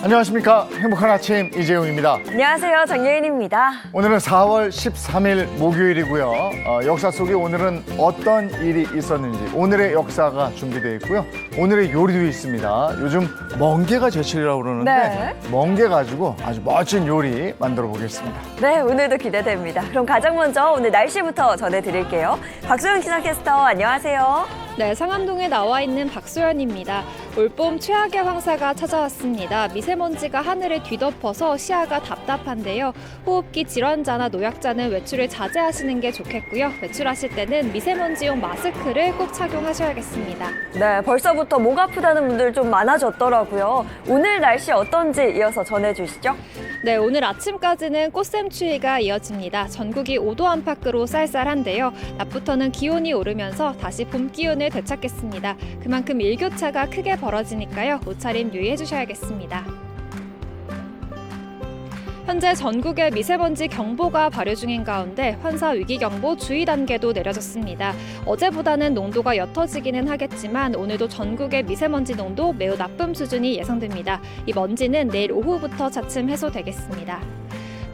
안녕하십니까. 행복한 아침 이재용입니다. 안녕하세요. 정예인입니다. 오늘은 4월 13일 목요일이고요. 역사 속에 오늘은 어떤 일이 있었는지 오늘의 역사가 준비되어 있고요. 오늘의 요리도 있습니다. 요즘 멍게가 제철이라고 그러는데 네. 멍게 가지고 아주 멋진 요리 만들어 보겠습니다. 네, 오늘도 기대됩니다. 그럼 가장 먼저 오늘 날씨부터 전해드릴게요. 박소연 기상캐스터 안녕하세요. 네, 상암동에 나와 있는 박소연입니다. 올봄 최악의 황사가 찾아왔습니다. 미세먼지가 하늘을 뒤덮어서 시야가 답답한데요. 호흡기 질환자나 노약자는 외출을 자제하시는 게 좋겠고요. 외출하실 때는 미세먼지용 마스크를 꼭 착용하셔야겠습니다. 네, 벌써부터 목 아프다는 분들 좀 많아졌더라고요. 오늘 날씨 어떤지 이어서 전해주시죠. 네, 오늘 아침까지는 꽃샘추위가 이어집니다. 전국이 5도 안팎으로 쌀쌀한데요. 낮부터는 기온이 오르면서 다시 봄 기운을 되찾겠습니다. 그만큼 일교차가 크게 벌어지니까요. 옷차림 유의해 주셔야겠습니다. 현재 전국에 미세먼지 경보가 발효 중인 가운데 환사 위기경보 주의 단계도 내려졌습니다. 어제보다는 농도가 옅어지기는 하겠지만 오늘도 전국의 미세먼지 농도 매우 나쁨 수준이 예상됩니다. 이 먼지는 내일 오후부터 차츰 해소되겠습니다.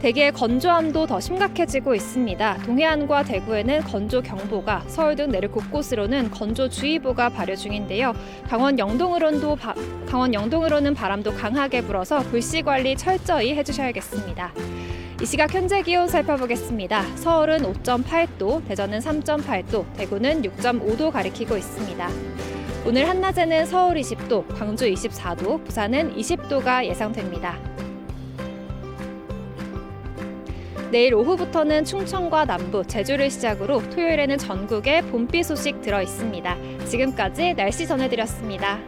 대기의 건조함도 더 심각해지고 있습니다. 동해안과 대구에는 건조경보가, 서울 등 내륙 곳곳으로는 건조주의보가 발효 중인데요. 강원 영동으로는 바람도 강하게 불어서 불씨 관리 철저히 해주셔야겠습니다. 이 시각 현재 기온 살펴보겠습니다. 서울은 5.8도, 대전은 3.8도, 대구는 6.5도 가리키고 있습니다. 오늘 한낮에는 서울 20도, 광주 24도, 부산은 20도가 예상됩니다. 내일 오후부터는 충청과 남부, 제주를 시작으로 토요일에는 전국에 봄비 소식 들어 있습니다. 지금까지 날씨 전해드렸습니다.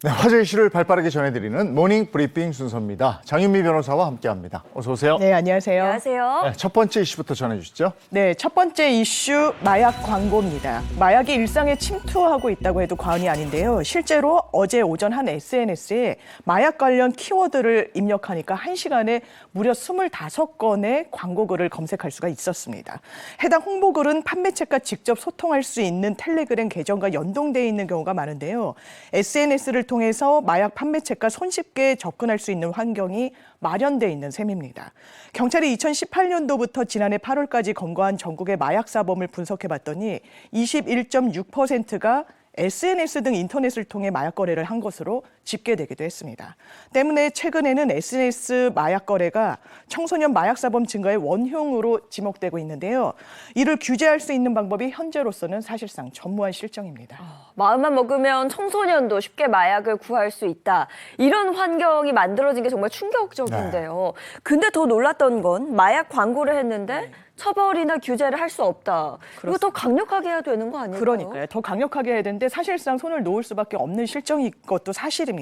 네, 화제 이슈를 발빠르게 전해드리는 모닝 브리핑 순서입니다. 장윤미 변호사와 함께합니다. 어서 오세요. 네, 안녕하세요. 안녕하세요. 네, 첫 번째 이슈부터 전해주시죠. 네, 첫 번째 이슈 마약 광고입니다. 마약이 일상에 침투하고 있다고 해도 과언이 아닌데요. 실제로 어제 오전 한 SNS에 마약 관련 키워드를 입력하니까 1시간에 무려 25건의 광고글을 검색할 수가 있었습니다. 해당 홍보글은 판매책과 직접 소통할 수 있는 텔레그램 계정과 연동되어 있는 경우가 많은데요. SNS를 통해서 마약 판매책과 손쉽게 접근할 수 있는 환경이 마련돼 있는 셈입니다. 경찰이 2018년도부터 지난해 8월까지 검거한 전국의 마약 사범을 분석해봤더니 21.6%가 SNS 등 인터넷을 통해 마약 거래를 한 것으로 집계되기도 했습니다. 때문에 최근에는 SNS 마약 거래가 청소년 마약 사범 증가의 원흉으로 지목되고 있는데요. 이를 규제할 수 있는 방법이 현재로서는 사실상 전무한 실정입니다. 마음만 먹으면 청소년도 쉽게 마약을 구할 수 있다. 이런 환경이 만들어진 게 정말 충격적인데요. 근데 더 놀랐던 건 마약 광고를 했는데 처벌이나 규제를 할 수 없다. 이거 더 강력하게 해야 되는 거 아닐까요? 그러니까요. 더 강력하게 해야 되는데 사실상 손을 놓을 수밖에 없는 실정인 것도 사실입니다.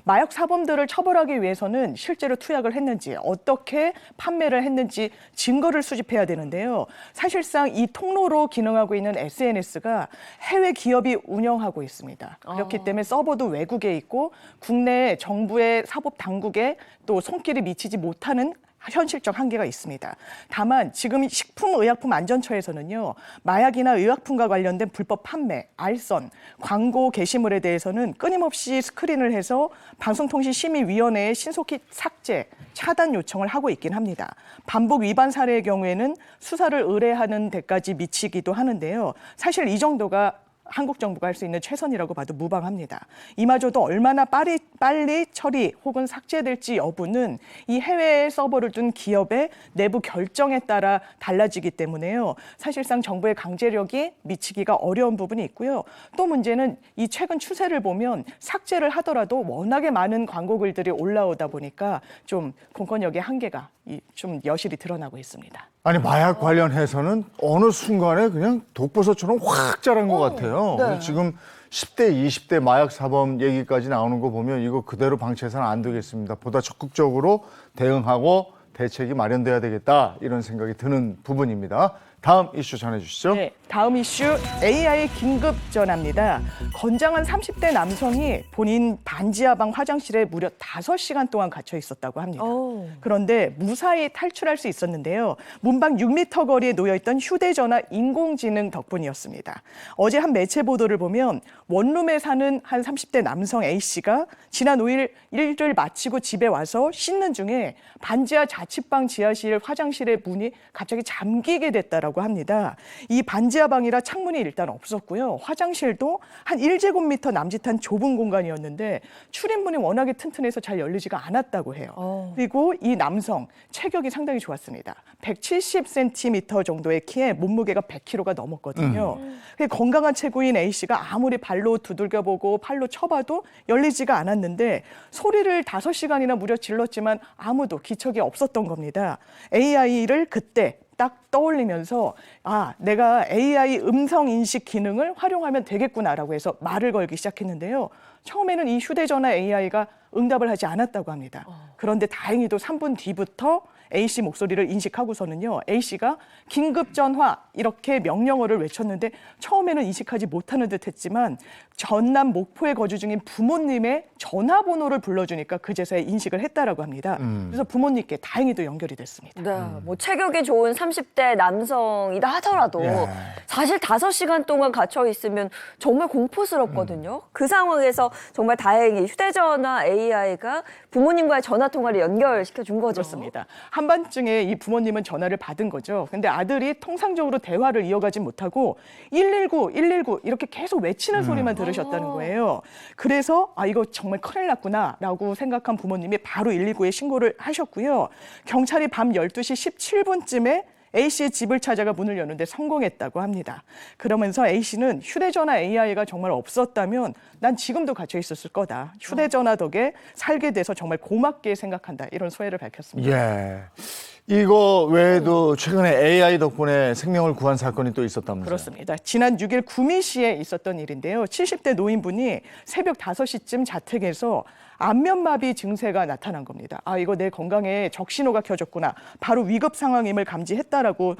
마약 사범들을 처벌하기 위해서는 실제로 투약을 했는지, 어떻게 판매를 했는지 증거를 수집해야 되는데요. 사실상 이 통로로 기능하고 있는 SNS가 해외 기업이 운영하고 있습니다. 그렇기 때문에 서버도 외국에 있고 국내 정부의 사법 당국에 또 손길이 미치지 못하는 현실적 한계가 있습니다. 다만 지금 식품의약품안전처에서는요. 마약이나 의약품과 관련된 불법 판매, 알선, 광고 게시물에 대해서는 끊임없이 스크린을 해서 방송통신심의위원회에 신속히 삭제, 차단 요청을 하고 있긴 합니다. 반복 위반 사례의 경우에는 수사를 의뢰하는 데까지 미치기도 하는데요. 사실 이 정도가 한국 정부가 할 수 있는 최선이라고 봐도 무방합니다. 이마저도 얼마나 빨리 처리 혹은 삭제될지 여부는 이 해외에 서버를 둔 기업의 내부 결정에 따라 달라지기 때문에요. 사실상 정부의 강제력이 미치기가 어려운 부분이 있고요. 또 문제는 이 최근 추세를 보면 삭제를 하더라도 워낙에 많은 광고글들이 올라오다 보니까 좀 공권력의 한계가 좀 여실히 드러나고 있습니다. 아니 마약 관련해서는 어느 순간에 그냥 독버섯처럼 확 자란 것 같아요. 네. 지금 10대, 20대 마약 사범 얘기까지 나오는 거 보면 이거 그대로 방치해서는 안 되겠습니다. 보다 적극적으로 대응하고 대책이 마련돼야 되겠다 이런 생각이 드는 부분입니다. 다음 이슈 전해주시죠. 네, 다음 이슈 AI 긴급 전화입니다. 건장한 30대 남성이 본인 반지하방 화장실에 무려 5시간 동안 갇혀 있었다고 합니다. 그런데 무사히 탈출할 수 있었는데요. 문방 6m 거리에 놓여있던 휴대전화 인공지능 덕분이었습니다. 어제 한 매체 보도를 보면 원룸에 사는 한 30대 남성 A씨가 지난 5일 일을 마치고 집에 와서 씻는 중에 반지하 자취방 지하실 화장실의 문이 갑자기 잠기게 됐다라고 합니다. 이 반지하방이라 창문이 일단 없었고요. 화장실도 한 1제곱미터 남짓한 좁은 공간이었는데 출입문이 워낙에 튼튼해서 잘 열리지가 않았다고 해요. 그리고 이 남성 체격이 상당히 좋았습니다. 170cm 정도의 키에 몸무게가 100kg가 넘었거든요. 건강한 체구인 A씨가 아무리 발로 두들겨보고 팔로 쳐봐도 열리지가 않았는데 소리를 5시간이나 무려 질렀지만 아무도 기척이 없었던 겁니다. AI를 그때 딱 떠올리면서 내가 AI 음성 인식 기능을 활용하면 되겠구나라고 해서 말을 걸기 시작했는데요. 처음에는 이 휴대전화 AI가 응답을 하지 않았다고 합니다. 그런데 다행히도 3분 뒤부터 A씨 목소리를 인식하고서는요. A씨가 긴급전화 이렇게 명령어를 외쳤는데 처음에는 인식하지 못하는 듯 했지만 전남 목포에 거주 중인 부모님의 전화번호를 불러주니까 그제서야 인식을 했다라고 합니다. 그래서 부모님께 다행히도 연결이 됐습니다. 네, 뭐 체격이 좋은 30대 남성이다 하더라도 사실 5시간 동안 갇혀 있으면 정말 공포스럽거든요. 그 상황에서 정말 다행히 휴대전화 AI가 부모님과의 전화 통화를 연결시켜 준 거죠. 그렇습니다. 한밤중에 이 부모님은 전화를 받은 거죠. 근데 아들이 통상적으로 대화를 이어가지 못하고 119, 119 이렇게 계속 외치는 소리만 들으셨다는 거예요. 그래서 이거 정말 큰일 났구나라고 생각한 부모님이 바로 119에 신고를 하셨고요. 경찰이 밤 12시 17분쯤에 A씨의 집을 찾아가 문을 여는데 성공했다고 합니다. 그러면서 A씨는 휴대전화 AI가 정말 없었다면 난 지금도 갇혀 있었을 거다. 휴대전화 덕에 살게 돼서 정말 고맙게 생각한다. 이런 소회를 밝혔습니다. 예. 이거 외에도 최근에 AI 덕분에 생명을 구한 사건이 또 있었다면서요? 그렇습니다. 지난 6일 구미시에 있었던 일인데요. 70대 노인분이 새벽 5시쯤 자택에서 안면마비 증세가 나타난 겁니다. 이거 내 건강에 적신호가 켜졌구나. 바로 위급 상황임을 감지했다라고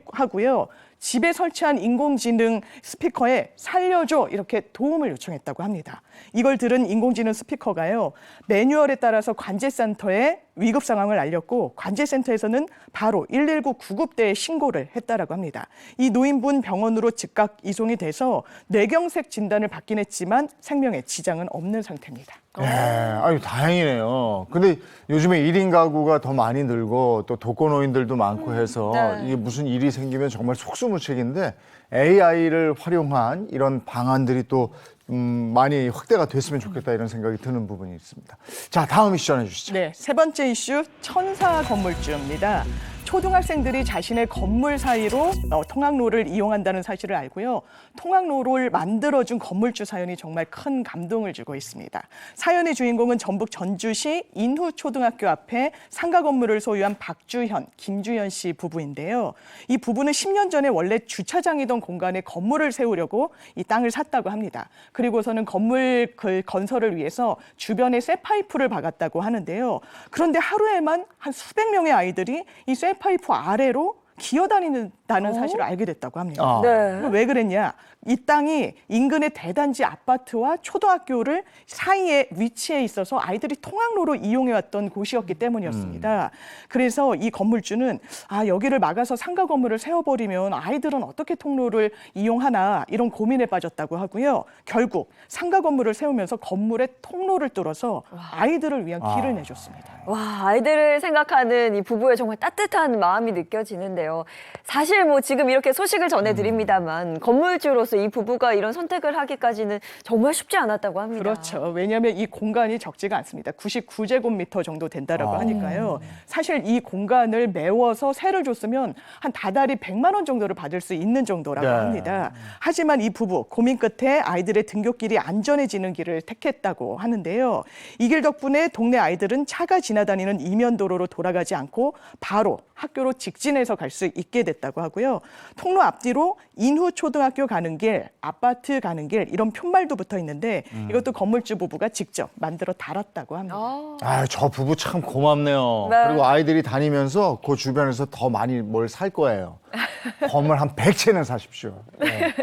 하고요. 집에 설치한 인공지능 스피커에 살려줘 이렇게 도움을 요청했다고 합니다. 이걸 들은 인공지능 스피커가요. 매뉴얼에 따라서 관제센터에 위급 상황을 알렸고 관제센터에서는 바로 119 구급대에 신고를 했다라고 합니다. 이 노인분 병원으로 즉각 이송이 돼서 뇌경색 진단을 받긴 했지만 생명에 지장은 없는 상태입니다. 예, 아유 다행이네요. 근데 요즘에 1인 가구가 더 많이 늘고 또 독거노인들도 많고 해서 이게 무슨 일이 생기면 정말 속수무책인데 AI를 활용한 이런 방안들이 또 많이 확대가 됐으면 좋겠다 이런 생각이 드는 부분이 있습니다. 자, 다음 이슈 전해주시죠. 네, 세 번째 이슈 천사 건물주입니다. 초등학생들이 자신의 건물 사이로 통학로를 이용한다는 사실을 알고요. 통학로를 만들어준 건물주 사연이 정말 큰 감동을 주고 있습니다. 사연의 주인공은 전북 전주시 인후초등학교 앞에 상가 건물을 소유한 박주현, 김주현 씨 부부인데요. 이 부부는 10년 전에 원래 주차장이던 공간에 건물을 세우려고 이 땅을 샀다고 합니다. 그리고서는 건물 건설을 위해서 주변에 쇠파이프를 박았다고 하는데요. 그런데 하루에만 한 수백 명의 아이들이 이 쇠파이프 아래로 기어다닌다는 사실을 알게 됐다고 합니다. 네. 왜 그랬냐? 이 땅이 인근의 대단지 아파트와 초등학교를 사이에 위치해 있어서 아이들이 통학로로 이용해왔던 곳이었기 때문이었습니다. 그래서 이 건물주는 여기를 막아서 상가 건물을 세워버리면 아이들은 어떻게 통로를 이용하나 이런 고민에 빠졌다고 하고요. 결국 상가 건물을 세우면서 건물의 통로를 뚫어서 아이들을 위한 길을 내줬습니다. 와, 아이들을 생각하는 이 부부의 정말 따뜻한 마음이 느껴지는데요. 사실 뭐 지금 이렇게 소식을 전해드립니다만 건물주로서 이 부부가 이런 선택을 하기까지는 정말 쉽지 않았다고 합니다. 그렇죠. 왜냐하면 이 공간이 적지가 않습니다. 99제곱미터 정도 된다라고 하니까요. 사실 이 공간을 메워서 세를 줬으면 한 다달이 100만 원 정도를 받을 수 있는 정도라고 합니다. 하지만 이 부부 고민 끝에 아이들의 등굣길이 안전해지는 길을 택했다고 하는데요. 이 길 덕분에 동네 아이들은 차가 지나다니는 이면도로로 돌아가지 않고 바로 학교로 직진해서 갈 수 있게 됐다고 하고요. 통로 앞뒤로 인후초등학교 가는 길, 아파트 가는 길 이런 표말도 붙어 있는데 이것도 건물주 부부가 직접 만들어 달았다고 합니다. 아, 저 부부 참 고맙네요. 네. 그리고 아이들이 다니면서 그 주변에서 더 많이 뭘 살 거예요. 건물 한 100채는 사십시오. 네.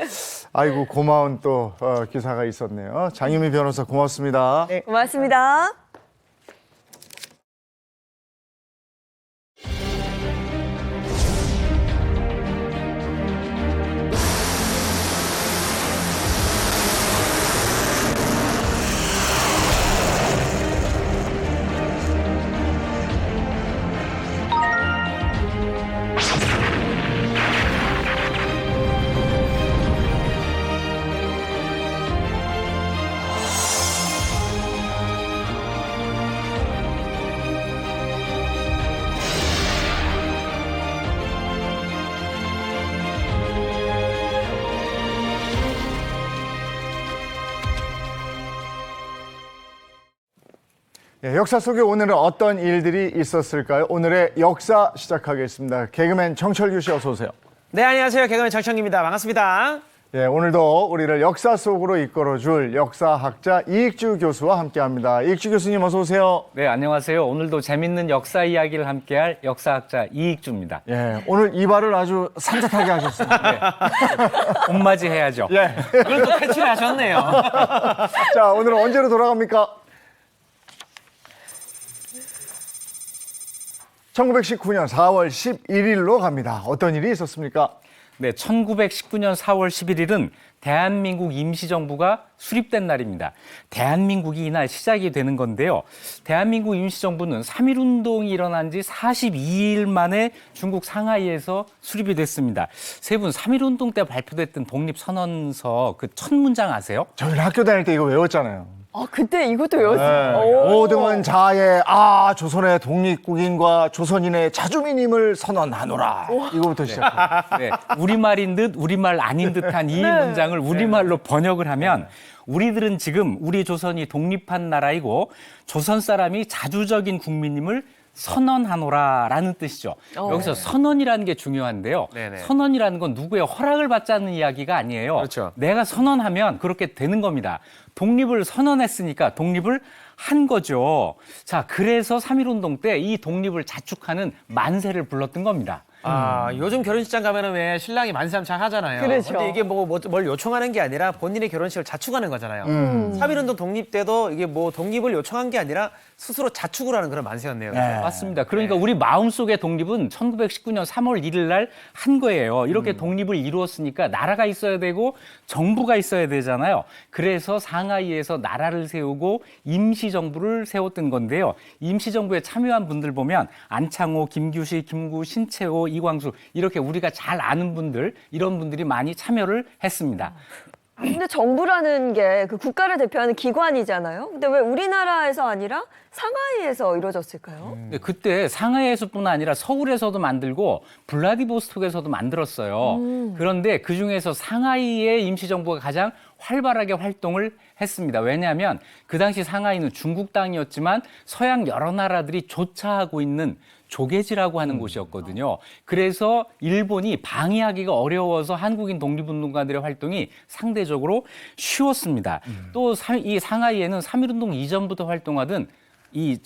아이고, 고마운 또 기사가 있었네요. 장유미 변호사 고맙습니다. 네. 고맙습니다. 예, 역사 속에 오늘은 어떤 일들이 있었을까요? 오늘의 역사 시작하겠습니다. 개그맨 정철규 씨 어서 오세요. 네, 안녕하세요. 개그맨 정청기입니다. 반갑습니다. 예, 오늘도 우리를 역사 속으로 이끌어줄 역사학자 이익주 교수와 함께합니다. 이익주 교수님 어서 오세요. 네, 안녕하세요. 오늘도 재밌는 역사 이야기를 함께할 역사학자 이익주입니다. 예, 오늘 이발을 아주 산뜻하게 하셨습니다. 봄맞이 해야죠. 예. 그걸 또 탈출하셨네요. 자, 오늘은 언제로 돌아갑니까? 1919년 4월 11일로 갑니다. 어떤 일이 있었습니까? 네, 1919년 4월 11일은 대한민국 임시정부가 수립된 날입니다. 대한민국이 이날 시작이 되는 건데요. 대한민국 임시정부는 3.1운동이 일어난 지 42일 만에 중국 상하이에서 수립이 됐습니다. 세 분 3.1운동 때 발표됐던 독립선언서 그 첫 문장 아세요? 저희는 학교 다닐 때 이거 외웠잖아요. 그때 이것도 외웠어요. 오. 모등은 자의 조선의 독립국인과 조선인의 자주민임을 선언하노라. 이거부터 시작해요. 네, 우리말인 듯 우리말 아닌 듯한 이 문장을 우리말로 번역을 하면 우리들은 지금 우리 조선이 독립한 나라이고 조선 사람이 자주적인 국민임을 선언하노라라는 뜻이죠. 여기서 선언이라는 게 중요한데요. 네네. 선언이라는 건 누구의 허락을 받지 않는 이야기가 아니에요. 그렇죠. 내가 선언하면 그렇게 되는 겁니다. 독립을 선언했으니까 독립을 한 거죠. 자, 그래서 3.1운동 때 이 독립을 자축하는 만세를 불렀던 겁니다. 요즘 결혼식장 가면은 왜 신랑이 만세함창 하잖아요. 그렇죠. 근데 이게 뭘 요청하는 게 아니라 본인의 결혼식을 자축하는 거잖아요. 3.1운동 독립 때도 이게 뭐 독립을 요청한 게 아니라 스스로 자축을 하는 그런 만세였네요. 맞습니다. 그러니까 우리 마음속의 독립은 1919년 3월 1일 날 한 거예요. 이렇게 독립을 이루었으니까 나라가 있어야 되고 정부가 있어야 되잖아요. 그래서 상하이에서 나라를 세우고 임시정부를 세웠던 건데요. 임시정부에 참여한 분들 보면 안창호, 김규식, 김구, 신채호, 이광수 이렇게 우리가 잘 아는 분들 이런 분들이 많이 참여를 했습니다. 근데 정부라는 게 그 국가를 대표하는 기관이잖아요. 근데 왜 우리나라에서 아니라 상하이에서 이루어졌을까요? 네, 그때 상하이에서뿐 아니라 서울에서도 만들고 블라디보스톡에서도 만들었어요. 그런데 그중에서 상하이의 임시정부가 가장 활발하게 활동을 했습니다. 왜냐하면 그 당시 상하이는 중국 땅이었지만 서양 여러 나라들이 조차하고 있는 조계지라고 하는 곳이었거든요. 그래서 일본이 방해하기가 어려워서 한국인 독립운동가들의 활동이 상대적으로 쉬웠습니다. 또 이 상하이에는 3.1운동 이전부터 활동하던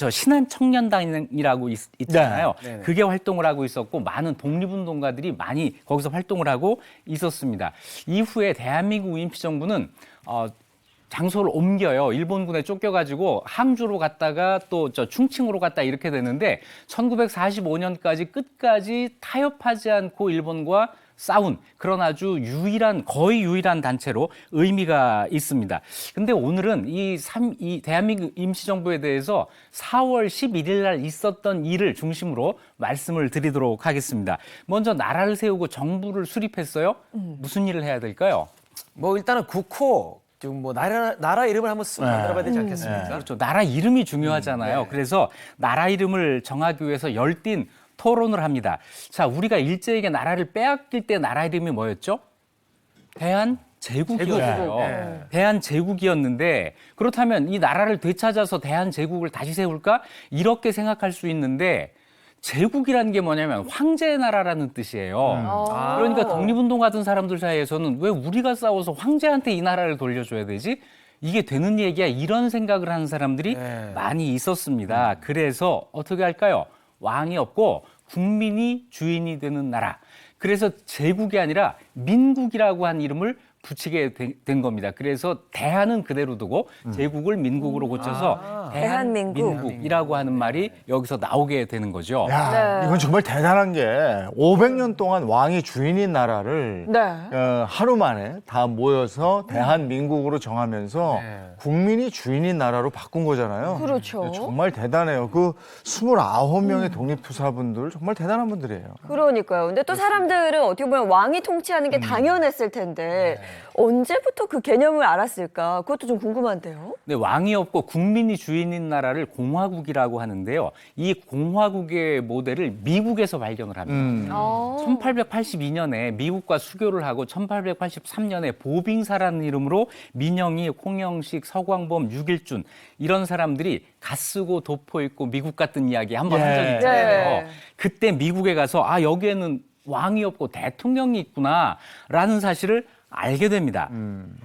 신한청년단이라고 있잖아요. 네. 그게 활동을 하고 있었고 많은 독립운동가들이 많이 거기서 활동을 하고 있었습니다. 이후에 대한민국 임시정부는 장소를 옮겨요. 일본군에 쫓겨가지고 항주로 갔다가 또 충칭으로 갔다 이렇게 되는데 1945년까지 끝까지 타협하지 않고 일본과 싸운 그런 아주 거의 유일한 단체로 의미가 있습니다. 근데 오늘은 이 대한민국 임시정부에 대해서 4월 11일 날 있었던 일을 중심으로 말씀을 드리도록 하겠습니다. 먼저 나라를 세우고 정부를 수립했어요. 무슨 일을 해야 될까요? 뭐 일단은 국호 지금 뭐 나라 이름을 한번 쓱 만들어봐야 되지 않겠습니까? 그렇죠. 나라 이름이 중요하잖아요. 그래서 나라 이름을 정하기 위해서 열띤 토론을 합니다. 자, 우리가 일제에게 나라를 빼앗길 때 나라 이름이 뭐였죠? 대한제국이었어요. 대한제국이었는데 그렇다면 이 나라를 되찾아서 대한제국을 다시 세울까? 이렇게 생각할 수 있는데 제국이라는 게 뭐냐면 황제의 나라라는 뜻이에요. 그러니까 독립운동하던 사람들 사이에서는 왜 우리가 싸워서 황제한테 이 나라를 돌려줘야 되지? 이게 되는 얘기야. 이런 생각을 하는 사람들이 많이 있었습니다. 그래서 어떻게 할까요? 왕이 없고 국민이 주인이 되는 나라. 그래서 제국이 아니라 민국이라고 한 이름을 붙이게 된 겁니다. 그래서 대한은 그대로 두고 제국을 민국으로 고쳐서 대한민국이라고 하는 말이 여기서 나오게 되는 거죠. 야, 네. 이건 정말 대단한 게 500년 동안 왕이 주인인 나라를 네. 하루 만에 다 모여서 대한민국으로 정하면서 국민이 주인인 나라로 바꾼 거잖아요. 그렇죠. 정말 대단해요. 그 29명의 독립투사분들 정말 대단한 분들이에요. 그러니까요. 근데 또 사람들은 어떻게 보면 왕이 통치하는 게 당연했을 텐데 언제부터 그 개념을 알았을까? 그것도 좀 궁금한데요. 네, 왕이 없고 국민이 주인인 나라를 공화국이라고 하는데요. 이 공화국의 모델을 미국에서 발견을 합니다. 1882년에 미국과 수교를 하고 1883년에 보빙사라는 이름으로 민영이, 홍영식, 서광범, 유길준 이런 사람들이 갓쓰고 도포 있고 미국 같은 이야기 한번 한 적이 있잖아요. 네. 그때 미국에 가서 여기에는 왕이 없고 대통령이 있구나라는 사실을 알게 됩니다.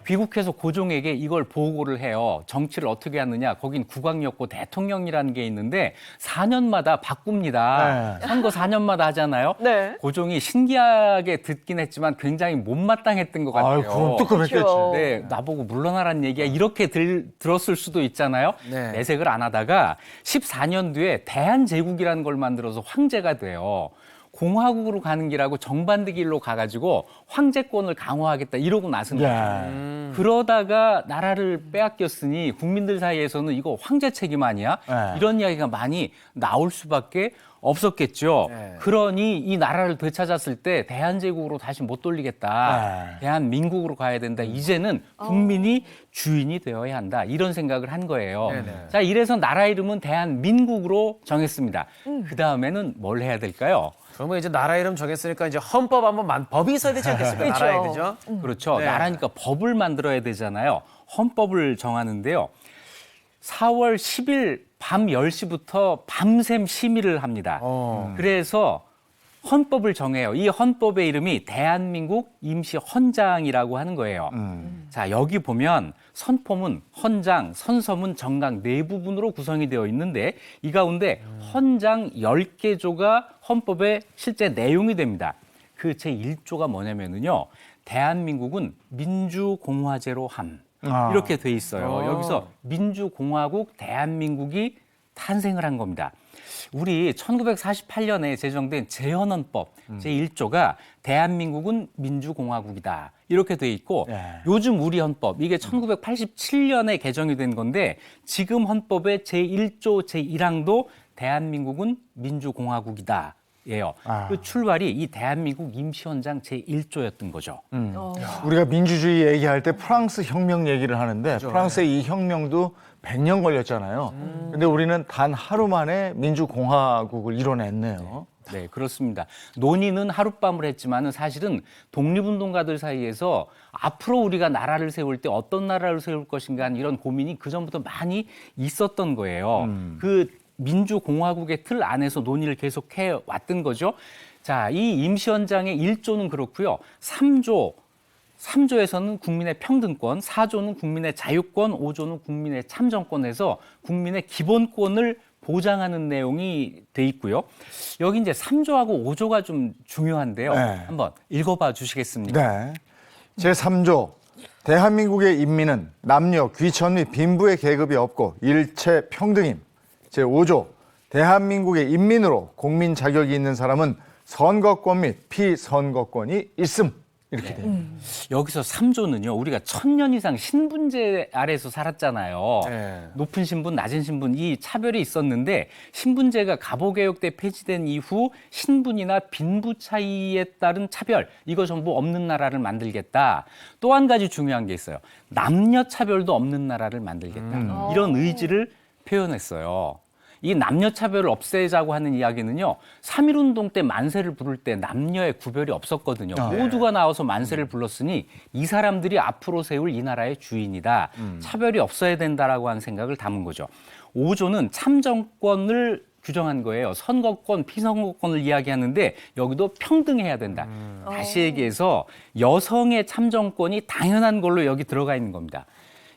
귀국해서 고종에게 이걸 보고를 해요. 정치를 어떻게 하느냐. 거긴 국왕이 없고 대통령이라는 게 있는데 4년마다 바꿉니다. 네. 선거 4년마다 하잖아요. 네. 고종이 신기하게 듣긴 했지만 굉장히 못마땅했던 것 같아요. 그럼 뜨끔했겠지. 그렇죠. 네, 나보고 물러나라는 얘기야. 이렇게 들었을 수도 있잖아요. 네. 내색을 안 하다가 14년 뒤에 대한제국이라는 걸 만들어서 황제가 돼요. 공화국으로 가는 길하고 정반대 길로 가가지고 황제권을 강화하겠다 이러고 나선 거예요. 그러다가 나라를 빼앗겼으니 국민들 사이에서는 이거 황제 책임 아니야? 이런 이야기가 많이 나올 수밖에 없었겠죠. 그러니 이 나라를 되찾았을 때 대한제국으로 다시 못 돌리겠다. 대한민국으로 가야 된다. 이제는 국민이 주인이 되어야 한다. 이런 생각을 한 거예요. 자, 이래서 나라 이름은 대한민국으로 정했습니다. 그 다음에는 뭘 해야 될까요? 그러면 이제 나라 이름 정했으니까 이제 헌법 한번 법이 있어야 되지 않겠습니까? 그렇죠. 나라에 그죠? 그렇죠. 네. 나라니까 법을 만들어야 되잖아요. 헌법을 정하는데요. 4월 10일 밤 10시부터 밤샘 심의를 합니다. 그래서 헌법을 정해요. 이 헌법의 이름이 대한민국 임시헌장이라고 하는 거예요. 자, 여기 보면 선포문, 헌장, 선서문, 정강 네 부분으로 구성이 되어 있는데 이 가운데 헌장 10개조가 헌법의 실제 내용이 됩니다. 그 제1조가 뭐냐면요. 대한민국은 민주공화제로 함. 이렇게 돼 있어요. 여기서 민주공화국 대한민국이 탄생을 한 겁니다. 우리 1948년에 제정된 재헌헌법 제1조가 대한민국은 민주공화국이다. 이렇게 돼 있고 요즘 우리 헌법 이게 1987년에 개정이 된 건데 지금 헌법의 제1조 제1항도 대한민국은 민주공화국이다. 예요. 그 출발이 이 대한민국 임시헌장 제1조였던 거죠. 우리가 민주주의 얘기할 때 프랑스 혁명 얘기를 하는데 프랑스의 이 혁명도 100년 걸렸잖아요. 근데 우리는 단 하루 만에 민주공화국을 이뤄냈네요. 네, 그렇습니다. 논의는 하룻밤을 했지만은 사실은 독립운동가들 사이에서 앞으로 우리가 나라를 세울 때 어떤 나라를 세울 것인가 하는 이런 고민이 그전부터 많이 있었던 거예요. 그 민주공화국의 틀 안에서 논의를 계속해 왔던 거죠. 자, 이 임시헌장의 1조는 그렇고요. 3조에서는 국민의 평등권, 4조는 국민의 자유권, 5조는 국민의 참정권에서 국민의 기본권을 보장하는 내용이 돼 있고요. 여기 이제 3조하고 5조가 좀 중요한데요. 한번 읽어봐 주시겠습니까? 네. 제3조. 대한민국의 인민은 남녀, 귀천 및 빈부의 계급이 없고 일체 평등임. 제5조. 대한민국의 인민으로 국민 자격이 있는 사람은 선거권 및 피선거권이 있음. 이렇게 돼요. 여기서 3조는요. 우리가 1000년 이상 신분제 아래에서 살았잖아요. 높은 신분, 낮은 신분 이 차별이 있었는데 신분제가 갑오개혁 때 폐지된 이후 신분이나 빈부 차이에 따른 차별 이거 전부 없는 나라를 만들겠다. 또 한 가지 중요한 게 있어요. 남녀 차별도 없는 나라를 만들겠다. 이런 의지를 표현했어요. 이 남녀 차별을 없애자고 하는 이야기는요. 3.1운동 때 만세를 부를 때 남녀의 구별이 없었거든요. 모두가 나와서 만세를 불렀으니 이 사람들이 앞으로 세울 이 나라의 주인이다. 차별이 없어야 된다라고 하는 생각을 담은 거죠. 5조는 참정권을 규정한 거예요. 선거권, 피선거권을 이야기하는데 여기도 평등해야 된다. 다시 얘기해서 여성의 참정권이 당연한 걸로 여기 들어가 있는 겁니다.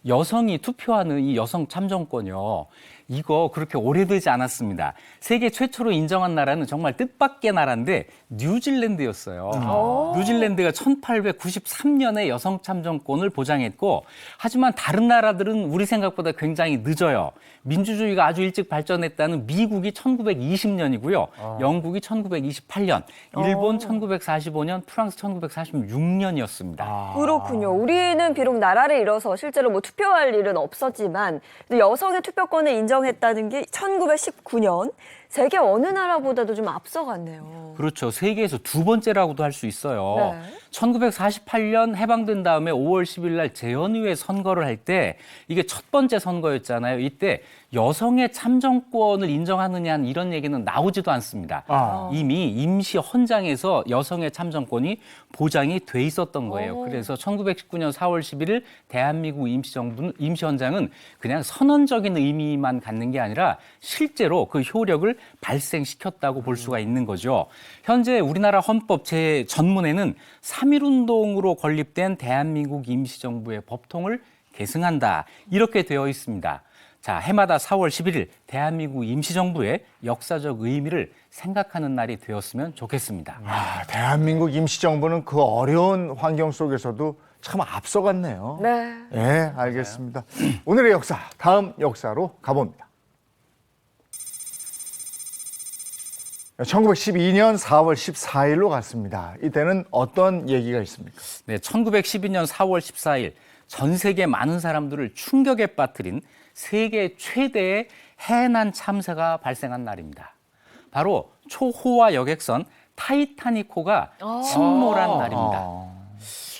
여성이 투표하는 이 여성 참정권이요. 이거 그렇게 오래되지 않았습니다. 세계 최초로 인정한 나라는 정말 뜻밖의 나라인데 뉴질랜드였어요. 뉴질랜드가 1893년에 여성 참정권을 보장했고 하지만 다른 나라들은 우리 생각보다 굉장히 늦어요. 민주주의가 아주 일찍 발전했다는 미국이 1920년이고요. 영국이 1928년, 일본 1945년, 프랑스 1946년이었습니다. 그렇군요. 우리는 비록 나라를 잃어서 실제로 뭐 투표할 일은 없었지만 근데 여성의 투표권을 인정했다는 게 1919년 세계 어느 나라보다도 좀 앞서갔네요. 그렇죠. 세계에서 두 번째라고도 할 수 있어요. 네. 1948년 해방된 다음에 5월 10일 날 재헌의회 선거를 할 때 이게 첫 번째 선거였잖아요. 이때 여성의 참정권을 인정하느냐는 이런 얘기는 나오지도 않습니다. 이미 임시 헌장에서 여성의 참정권이 보장이 돼 있었던 거예요. 그래서 1919년 4월 11일 대한민국 임시 헌장은 그냥 선언적인 의미만 갖는 게 아니라 실제로 그 효력을 발생시켰다고 볼 수가 있는 거죠. 현재 우리나라 헌법 제 전문에는 3.1운동으로 건립된 대한민국 임시정부의 법통을 계승한다. 이렇게 되어 있습니다. 자, 해마다 4월 11일 대한민국 임시정부의 역사적 의미를 생각하는 날이 되었으면 좋겠습니다. 대한민국 임시정부는 그 어려운 환경 속에서도 참 앞서갔네요. 네. 네, 알겠습니다. 오늘의 역사, 다음 역사로 가봅니다. 1912년 4월 14일로 갔습니다. 이때는 어떤 얘기가 있습니까? 네, 1912년 4월 14일 전 세계 많은 사람들을 충격에 빠뜨린 세계 최대의 해난 참사가 발생한 날입니다. 바로 초호화 여객선 타이타닉호가 침몰한 날입니다.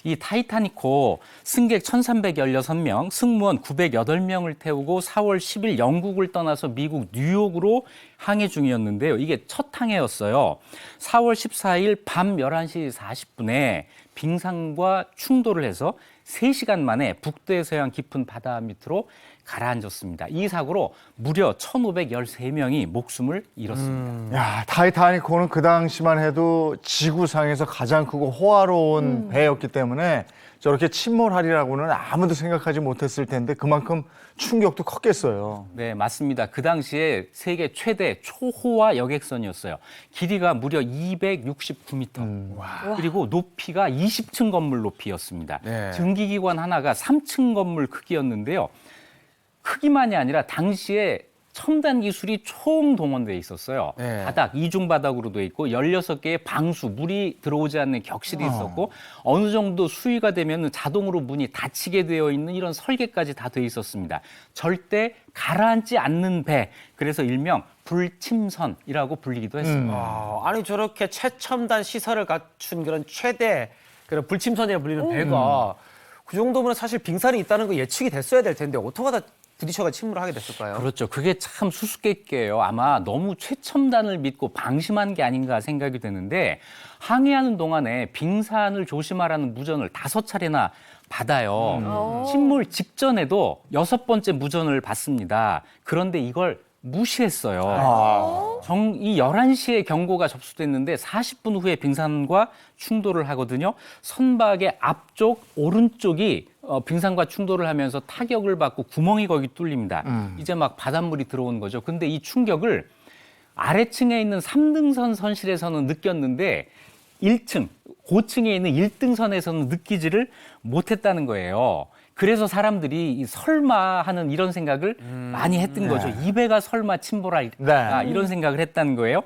이 타이타닉호 승객 1,316명, 승무원 908명을 태우고 4월 10일 영국을 떠나서 미국 뉴욕으로 항해 중이었는데요. 이게 첫 항해였어요. 4월 14일 밤 11시 40분에 빙산과 충돌을 해서 3시간 만에 북대서양 깊은 바다 밑으로 가라앉았습니다. 이 사고로 무려 1,513명이 목숨을 잃었습니다. 야, 타이타닉호는 그 당시만 해도 지구상에서 가장 크고 호화로운 배였기 때문에 저렇게 침몰하리라고는 아무도 생각하지 못했을 텐데 그만큼 충격도 컸겠어요. 네, 맞습니다. 그 당시에 세계 최대 초호화 여객선이었어요. 길이가 무려 269m. 그리고 높이가 20층 건물 높이였습니다. 네. 증기기관 하나가 3층 건물 크기였는데요. 크기만이 아니라 당시에 첨단 기술이 총동원돼 있었어요. 네. 바닥, 이중 바닥으로 돼 있고 16개의 방수, 물이 들어오지 않는 격실이 있었고 어느 정도 수위가 되면 자동으로 문이 닫히게 되어 있는 이런 설계까지 다 돼 있었습니다. 절대 가라앉지 않는 배, 그래서 일명 불침선이라고 불리기도 했습니다. 아니 저렇게 최첨단 시설을 갖춘 그런 최대 그런 불침선이라 불리는 배가 그 정도면 사실 빙산이 있다는 거 예측이 됐어야 될 텐데 어떻게 하다 부딪혀가 침몰하게 됐을까요? 그렇죠. 그게 참 수수께끼예요. 아마 너무 최첨단을 믿고 방심한 게 아닌가 생각이 되는데 항해하는 동안에 빙산을 조심하라는 무전을 5차례나 받아요. 침몰 직전에도 6번째 무전을 받습니다. 그런데 이걸 무시했어요. 이 11시에 경고가 접수됐는데 40분 후에 빙산과 충돌을 하거든요. 선박의 앞쪽, 오른쪽이 빙산과 충돌을 하면서 타격을 받고 구멍이 거기 뚫립니다. 이제 막 바닷물이 들어온 거죠. 근데 이 충격을 아래층에 있는 3등선 선실에서는 느꼈는데 1층, 고층에 있는 1등선에서는 느끼지를 못했다는 거예요. 그래서 사람들이 이 설마 하는 이런 생각을 많이 했던 거죠. 이 배가 설마 침몰할까 이런 생각을 했다는 거예요.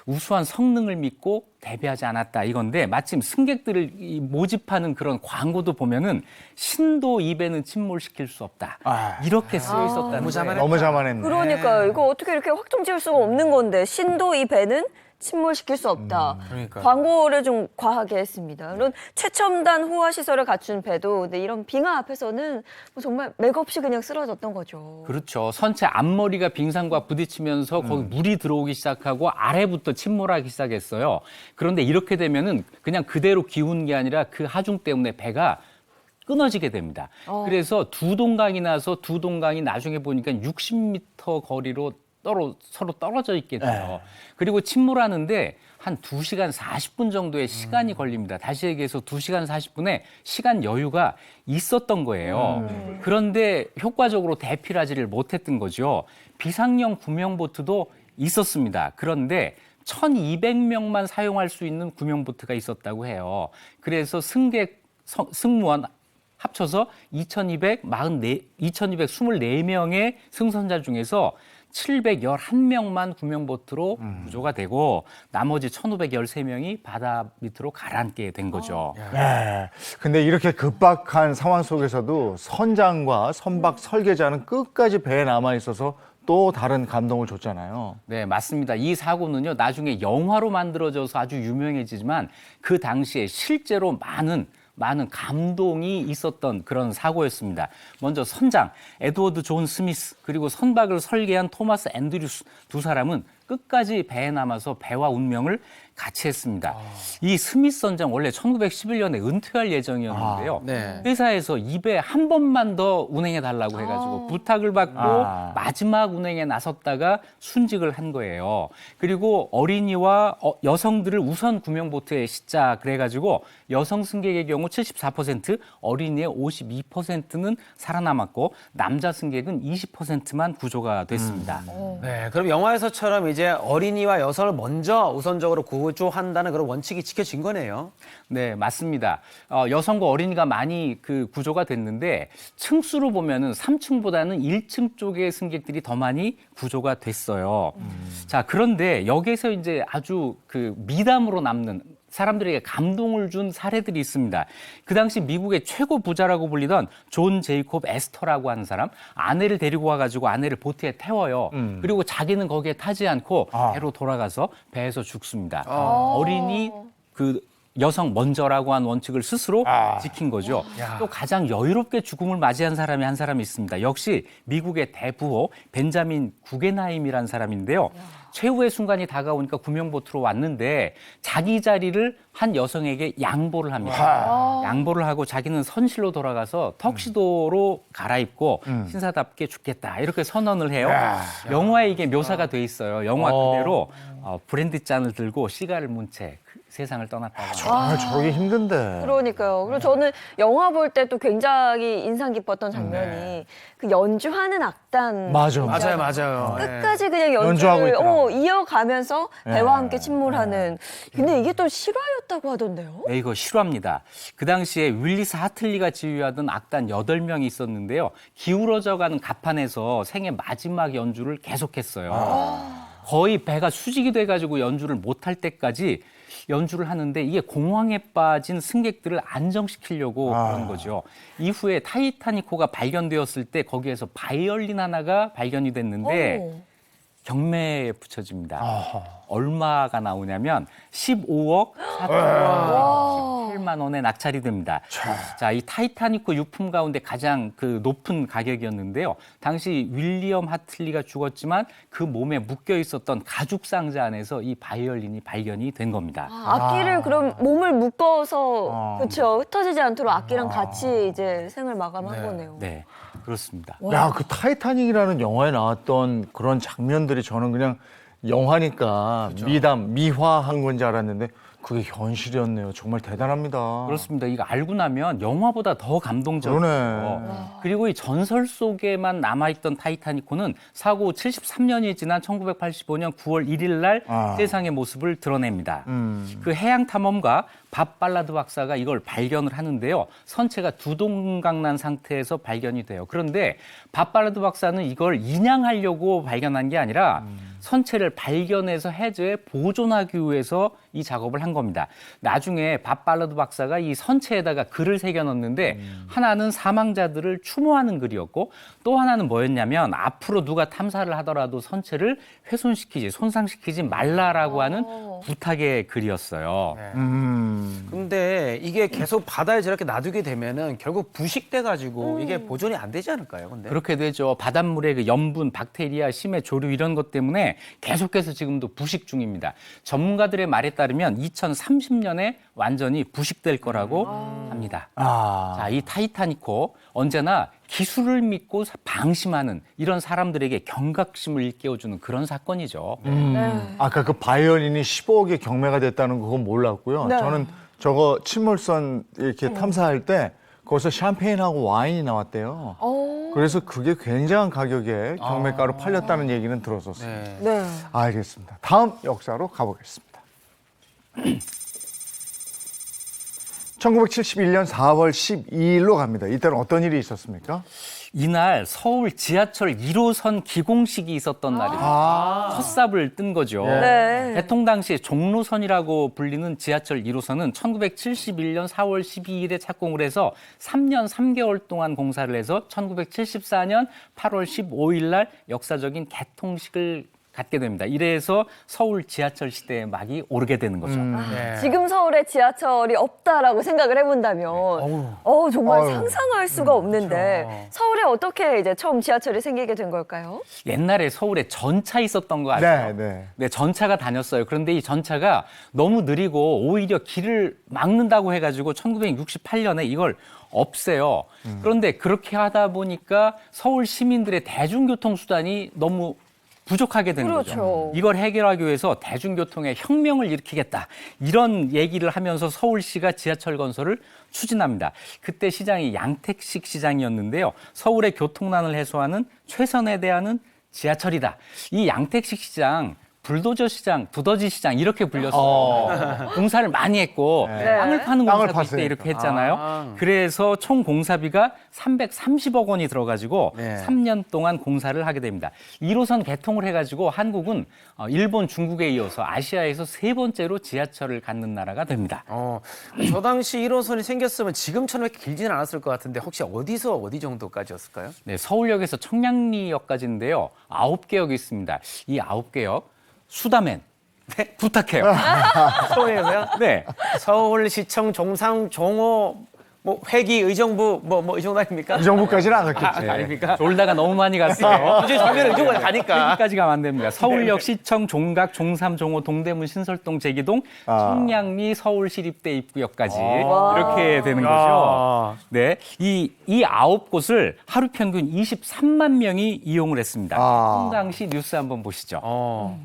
우수한 성능을 믿고 대비하지 않았다 이건데 마침 승객들을 모집하는 그런 광고도 보면은 신도 2배는 침몰시킬 수 없다. 이렇게 쓰여 있었다는 거예요. 너무 자만했네. 그러니까 이거 어떻게 이렇게 확정 지을 수가 없는 건데 신도 이 배는 침몰시킬 수 없다. 그러니까요. 광고를 좀 과하게 했습니다. 그런 최첨단 호화 시설을 갖춘 배도 근데 이런 빙하 앞에서는 뭐 정말 맥없이 그냥 쓰러졌던 거죠. 그렇죠. 선체 앞머리가 빙산과 부딪히면서 거기 물이 들어오기 시작하고 아래부터 침몰하기 시작했어요. 그런데 이렇게 되면은 그냥 그대로 기운 게 아니라 그 하중 때문에 배가 끊어지게 됩니다. 그래서 두 동강이 나서 두 동강이 나중에 보니까 60m 거리로 서로 떨어져 있게 돼요. 그리고 침몰하는데 한 2시간 40분 정도의 시간이 걸립니다. 다시 얘기해서 2시간 40분의 시간 여유가 있었던 거예요. 그런데 효과적으로 대피하지를 못했던 거죠. 비상용 구명보트도 있었습니다. 그런데 1,200명만 사용할 수 있는 구명보트가 있었다고 해요. 그래서 승무원 합쳐서 2,224명의 승선자 중에서 711명만 구명보트로 구조가 되고 나머지 1,513명이 바다 밑으로 가라앉게 된 거죠. 네. 근데 이렇게 급박한 상황 속에서도 선장과 선박 설계자는 끝까지 배에 남아 있어서 또 다른 감동을 줬잖아요. 네, 맞습니다. 이 사고는요, 나중에 영화로 만들어져서 아주 유명해지지만 그 당시에 실제로 많은 감동이 있었던 그런 사고였습니다. 먼저 선장 에드워드 존 스미스 그리고 선박을 설계한 토마스 앤드류스 두 사람은 끝까지 배에 남아서 배와 운명을 같이 했습니다. 이 스미스 선장 원래 1911년에 은퇴할 예정이었는데요. 네. 회사에서 이 배 한 번만 더 운행해 달라고 해가지고 부탁을 받고 마지막 운행에 나섰다가 순직을 한 거예요. 그리고 어린이와 여성들을 우선 구명보트에 싣자 그래가지고 여성 승객의 경우 74%, 어린이의 52%는 살아남았고 남자 승객은 20%만 구조가 됐습니다. 네, 그럼 영화에서처럼 이제 어린이와 여성을 먼저 우선적으로 구조한다는 그런 원칙이 지켜진 거네요. 네, 맞습니다. 여성과 어린이가 많이 그 구조가 됐는데 층수로 보면은 3층보다는 1층 쪽의 승객들이 더 많이 구조가 됐어요. 자, 그런데 여기에서 이제 아주 그 미담으로 남는 사람들에게 감동을 준 사례들이 있습니다. 그 당시 미국의 최고 부자라고 불리던 존 제이콥 에스터라고 하는 사람, 아내를 데리고 와가지고 아내를 보트에 태워요. 그리고 자기는 거기에 타지 않고 배로 돌아가서 배에서 죽습니다. 어린이 그 여성 먼저라고 한 원칙을 스스로 지킨 거죠. 또 가장 여유롭게 죽음을 맞이한 사람이 한 사람이 있습니다. 역시 미국의 대부호 벤자민 구겐하임이라는 사람인데요. 최후의 순간이 다가오니까 구명보트로 왔는데 자기 자리를 한 여성에게 양보를 합니다. 양보를 하고 자기는 선실로 돌아가서 턱시도로 갈아입고 신사답게 죽겠다 이렇게 선언을 해요. 영화에 이게 묘사가 돼 있어요. 영화 그대로 브랜디 잔을 들고 시가를 문 채 세상을 떠났다고. 정말 저기 힘든데. 그러니까요. 그리고 저는 영화 볼 때 또 굉장히 인상 깊었던 장면이 그 연주하는 악단. 맞아. 맞아요. 끝까지 그냥 연주하고 연주를 있더라고. 이어가면서 배와 함께 침몰하는. 근데 이게 또 실화였다고 하던데요? 네, 이거 실화입니다. 그 당시에 윌리스 하틀리가 지휘하던 악단 8명이 있었는데요. 기울어져가는 갑판에서 생애 마지막 연주를 계속했어요. 거의 배가 수직이 돼가지고 연주를 못할 때까지 연주를 하는데 이게 공황에 빠진 승객들을 안정시키려고 그런 거죠. 이후에 타이타닉호가 발견되었을 때 거기에서 바이올린 하나가 발견이 됐는데 경매에 붙여집니다. 얼마가 나오냐면 15억 4,800만 원에 낙찰이 됩니다. 자, 이 타이타닉호 유품 가운데 가장 그 높은 가격이었는데요. 당시 윌리엄 하틀리가 죽었지만 그 몸에 묶여 있었던 가죽 상자 안에서 이 바이올린이 발견이 된 겁니다. 악기를 그럼 몸을 묶어서 그렇죠. 흩어지지 않도록 악기랑 같이 이제 생을 마감한 거네요. 네, 그렇습니다. 야, 그 타이타닉이라는 영화에 나왔던 그런 장면들이 저는 그냥 영화니까 미화한 건지 알았는데 그게 현실이었네요. 정말 대단합니다. 그렇습니다. 이거 알고 나면 영화보다 더 감동적이에요. 그러네. 그리고 이 전설 속에만 남아있던 타이타닉호는 사고 73년이 지난 1985년 9월 1일 날 세상의 모습을 드러냅니다. 그 해양 탐험가 밥 발라드 박사가 이걸 발견을 하는데요. 선체가 두동강난 상태에서 발견이 돼요. 그런데 밥 발라드 박사는 이걸 인양하려고 발견한 게 아니라 선체를 발견해서 해저에 보존하기 위해서 이 작업을 한 겁니다. 나중에 밥 발라드 박사가 이 선체에다가 글을 새겨 넣었는데 하나는 사망자들을 추모하는 글이었고 또 하나는 뭐였냐면 앞으로 누가 탐사를 하더라도 선체를 훼손시키지 손상시키지 말라라고 하는 부탁의 글이었어요. 근데 이게 계속 바다에 저렇게 놔두게 되면은 결국 부식돼 가지고 이게 보존이 안 되지 않을까요? 근데 그렇게 되죠. 바닷물의 그 염분, 박테리아, 심해 조류 이런 것 때문에 계속해서 지금도 부식 중입니다. 전문가들의 말에 따르면 2030년에 완전히 부식될 거라고 합니다. 갑니다. 아. 자, 이 타이타닉호 언제나 기술을 믿고 방심하는 이런 사람들에게 경각심을 일깨워주는 그런 사건이죠. 아까 그 바이올린이 15억의 경매가 됐다는 거 그건 몰랐고요. 네. 저는 저거 침몰선 이렇게 탐사할 때 거기서 샴페인하고 와인이 나왔대요. 그래서 그게 굉장한 가격에 경매가로 팔렸다는 얘기는 들었었어요. 네. 네. 알겠습니다. 다음 역사로 가보겠습니다. 1971년 4월 12일로 갑니다. 이때는 어떤 일이 있었습니까? 이날 서울 지하철 1호선 기공식이 있었던 날이죠. 첫삽을 뜬 거죠. 네. 개통 당시 종로선이라고 불리는 지하철 1호선은 1971년 4월 12일에 착공을 해서 3년 3개월 동안 공사를 해서 1974년 8월 15일 날 역사적인 개통식을 갖게 됩니다. 이래서 서울 지하철 시대의 막이 오르게 되는 거죠. 네. 지금 서울에 지하철이 없다라고 생각을 해본다면, 정말 어우. 상상할 수가 없는데 서울에 어떻게 이제 처음 지하철이 생기게 된 걸까요? 옛날에 서울에 전차 있었던 거 아시죠? 네. 네, 전차가 다녔어요. 그런데 이 전차가 너무 느리고 오히려 길을 막는다고 해가지고 1968년에 이걸 없애요. 그런데 그렇게 하다 보니까 서울 시민들의 대중교통 수단이 너무 부족하게 된 그렇죠. 거죠. 이걸 해결하기 위해서 대중교통의 혁명을 일으키겠다. 이런 얘기를 하면서 서울시가 지하철 건설을 추진합니다. 그때 시장이 양택식 시장이었는데요. 서울의 교통난을 해소하는 최선에 대안은 지하철이다. 이 양택식 시장, 불도저 시장, 두더지 시장 이렇게 불렸어요. 공사를 많이 했고 네. 땅을 파는 땅을 공사도 팠으니까. 이때 이렇게 했잖아요. 그래서 총 공사비가 330억 원이 들어가지고 네. 3년 동안 공사를 하게 됩니다. 1호선 개통을 해가지고 한국은 일본, 중국에 이어서 아시아에서 세 번째로 지하철을 갖는 나라가 됩니다. 저 당시 1호선이 생겼으면 지금처럼 이렇게 길지는 않았을 것 같은데 혹시 어디서 어디 정도까지였을까요? 네, 서울역에서 청량리역까지인데요. 9개역이 있습니다. 이 9개역 수다맨 부탁해요. 서울에서요? 네. 서울시청 종상 종호 뭐 회기 의정부 뭐 이 정도 아닙니까? 이 정도까지는 안 갔겠지. 아닙니까? 졸다가 너무 많이 갔어요. 이제 장면은 의정부에 가니까. 여기까지 가면 안 됩니다. 서울역, 시청, 종각, 종삼, 종호, 동대문, 신설동, 제기동, 청량리, 서울시립대 입구역까지 이렇게 되는 거죠. 네, 이 9곳을 하루 평균 23만 명이 이용을 했습니다. 당시 뉴스 한번 보시죠.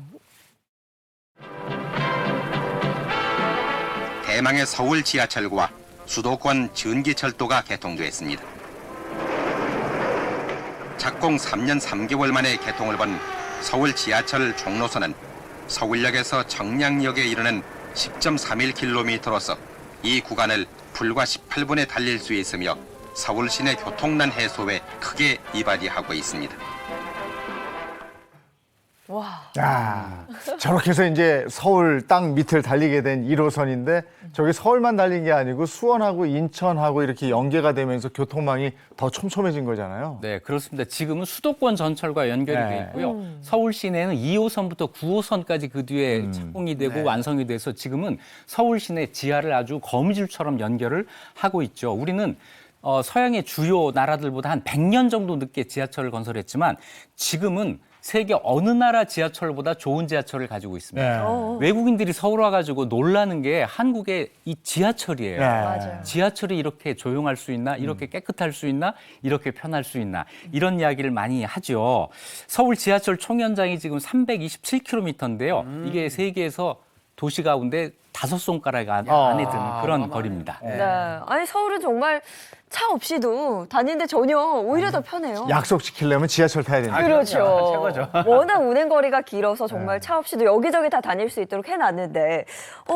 대망의 서울 지하철과 수도권 전기철도가 개통됐습니다. 착공 3년 3개월 만에 개통을 본 서울 지하철 종로선은 서울역에서 청량역에 이르는 10.31km로서 이 구간을 불과 18분에 달릴 수 있으며 서울 시내 교통난 해소에 크게 이바지하고 있습니다. 야, 저렇게 해서 이제 서울 땅 밑을 달리게 된 1호선인데 저게 서울만 달린 게 아니고 수원하고 인천하고 이렇게 연계가 되면서 교통망이 더 촘촘해진 거잖아요. 네, 그렇습니다. 지금은 수도권 전철과 연결이 네. 돼 있고요. 서울 시내는 2호선부터 9호선까지 그 뒤에 착공이 되고 완성이 돼서 지금은 서울 시내 지하를 아주 거미줄처럼 연결을 하고 있죠. 우리는 서양의 주요 나라들보다 한 100년 정도 늦게 지하철을 건설했지만 지금은 세계 어느 나라 지하철보다 좋은 지하철을 가지고 있습니다. 외국인들이 서울 와가지고 놀라는 게 한국의 이 지하철이에요. 맞아요. 지하철이 이렇게 조용할 수 있나, 이렇게 깨끗할 수 있나, 이렇게 편할 수 있나 이런 이야기를 많이 하죠. 서울 지하철 총연장이 지금 327km인데요. 이게 세계에서 도시 가운데 5손가락 안에 드는 그런 거리입니다. 네. 아니 서울은 정말 차 없이도 다니는데 전혀 오히려 더 편해요. 약속시키려면 지하철 타야 된다. 그렇죠. 최고죠. 워낙 운행 거리가 길어서 정말 차 없이도 여기저기 다 다닐 수 있도록 해놨는데,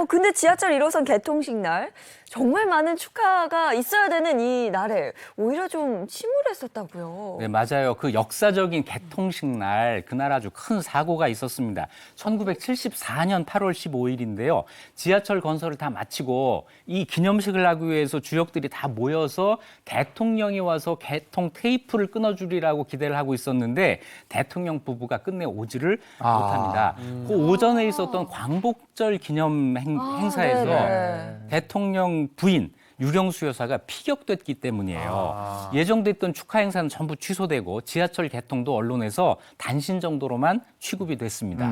근데 지하철 1호선 개통식 날 정말 많은 축하가 있어야 되는 이 날에 오히려 좀 침울했었다고요. 네, 맞아요. 그 역사적인 개통식 날, 그날 아주 큰 사고가 있었습니다. 1974년 8월 15일인데요. 지하철 건설을 다 마치고 이 기념식을 하기 위해서 주역들이 다 모여서 대통령이 와서 개통 테이프를 끊어주리라고 기대를 하고 있었는데 대통령 부부가 끝내 오지를 못합니다. 그 오전에 있었던 광복절 기념 행사에서 네네. 대통령 부인 유경수 여사가 피격됐기 때문이에요. 예정됐던 축하 행사는 전부 취소되고 지하철 개통도 언론에서 단신 정도로만 취급이 됐습니다.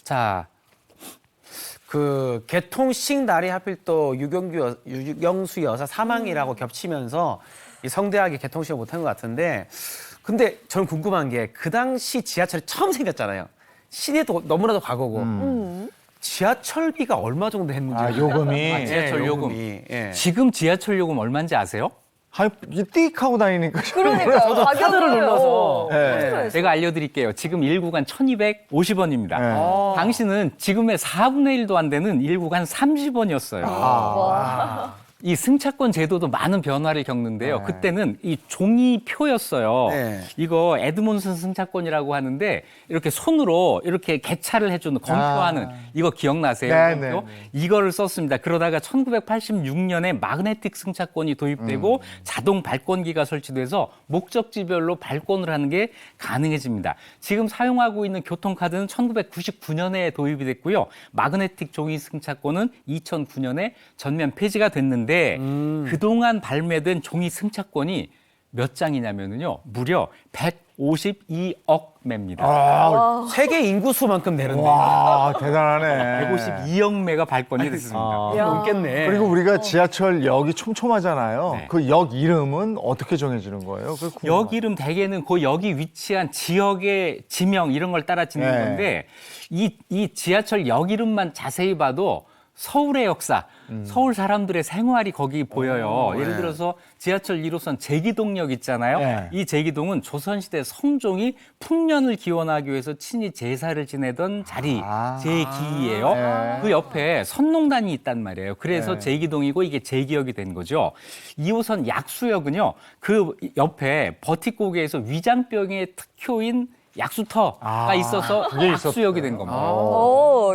자, 그 개통식 날이 하필 또 유경수 여사 사망이라고 겹치면서 이 성대하게 개통식을 못한 것 같은데, 근데 저는 궁금한 게 그 당시 지하철이 처음 생겼잖아요. 시대도 너무나도 과거고 지하철비가 얼마 정도 했는지. 아, 요금이. 지하철 요금. 요금이. 예. 지금 지하철 요금 얼마인지 아세요? 띡 하고 다니니까. 그러니까요. 저도 카드를 눌러서. 네. 제가 알려드릴게요. 지금 1구간 1,250원입니다. 네. 당시는 지금의 4분의 1도 안 되는 1구간 30원이었어요. 이 승차권 제도도 많은 변화를 겪는데요. 네. 그때는 이 종이표였어요. 네. 이거 에드몬슨 승차권이라고 하는데 이렇게 손으로 이렇게 개찰을 해주는 검표하는 이거 기억나세요? 네, 검표? 네, 네. 이거를 썼습니다. 그러다가 1986년에 마그네틱 승차권이 도입되고 자동 발권기가 설치돼서 목적지별로 발권을 하는 게 가능해집니다. 지금 사용하고 있는 교통카드는 1999년에 도입이 됐고요. 마그네틱 종이 승차권은 2009년에 전면 폐지가 됐는데 그동안 발매된 종이 승차권이 몇 장이냐면요. 무려 152억 매입니다. 세계 인구수만큼 되는데. 와, 대단하네. 152억 매가 발권이 됐습니다. 넘겠네. 그리고 우리가 지하철역이 촘촘하잖아요. 네. 그 역 이름은 어떻게 정해지는 거예요? 그게 궁금해요. 역 이름 대개는 그 역이 위치한 지역의 지명 이런 걸 따라 짓는 네. 건데 이 지하철 역 이름만 자세히 봐도 서울의 역사, 서울 사람들의 생활이 거기 보여요. 예를 들어서 지하철 1호선 제기동역 있잖아요. 네. 이 제기동은 조선시대 성종이 풍년을 기원하기 위해서 친히 제사를 지내던 자리, 제기예요. 네. 그 옆에 선농단이 있단 말이에요. 그래서 제기동이고 이게 제기역이 된 거죠. 2호선 약수역은요. 그 옆에 버티고개에서 위장병의 특효인 약수터가 있어서 그게 약수역이 된 겁니다.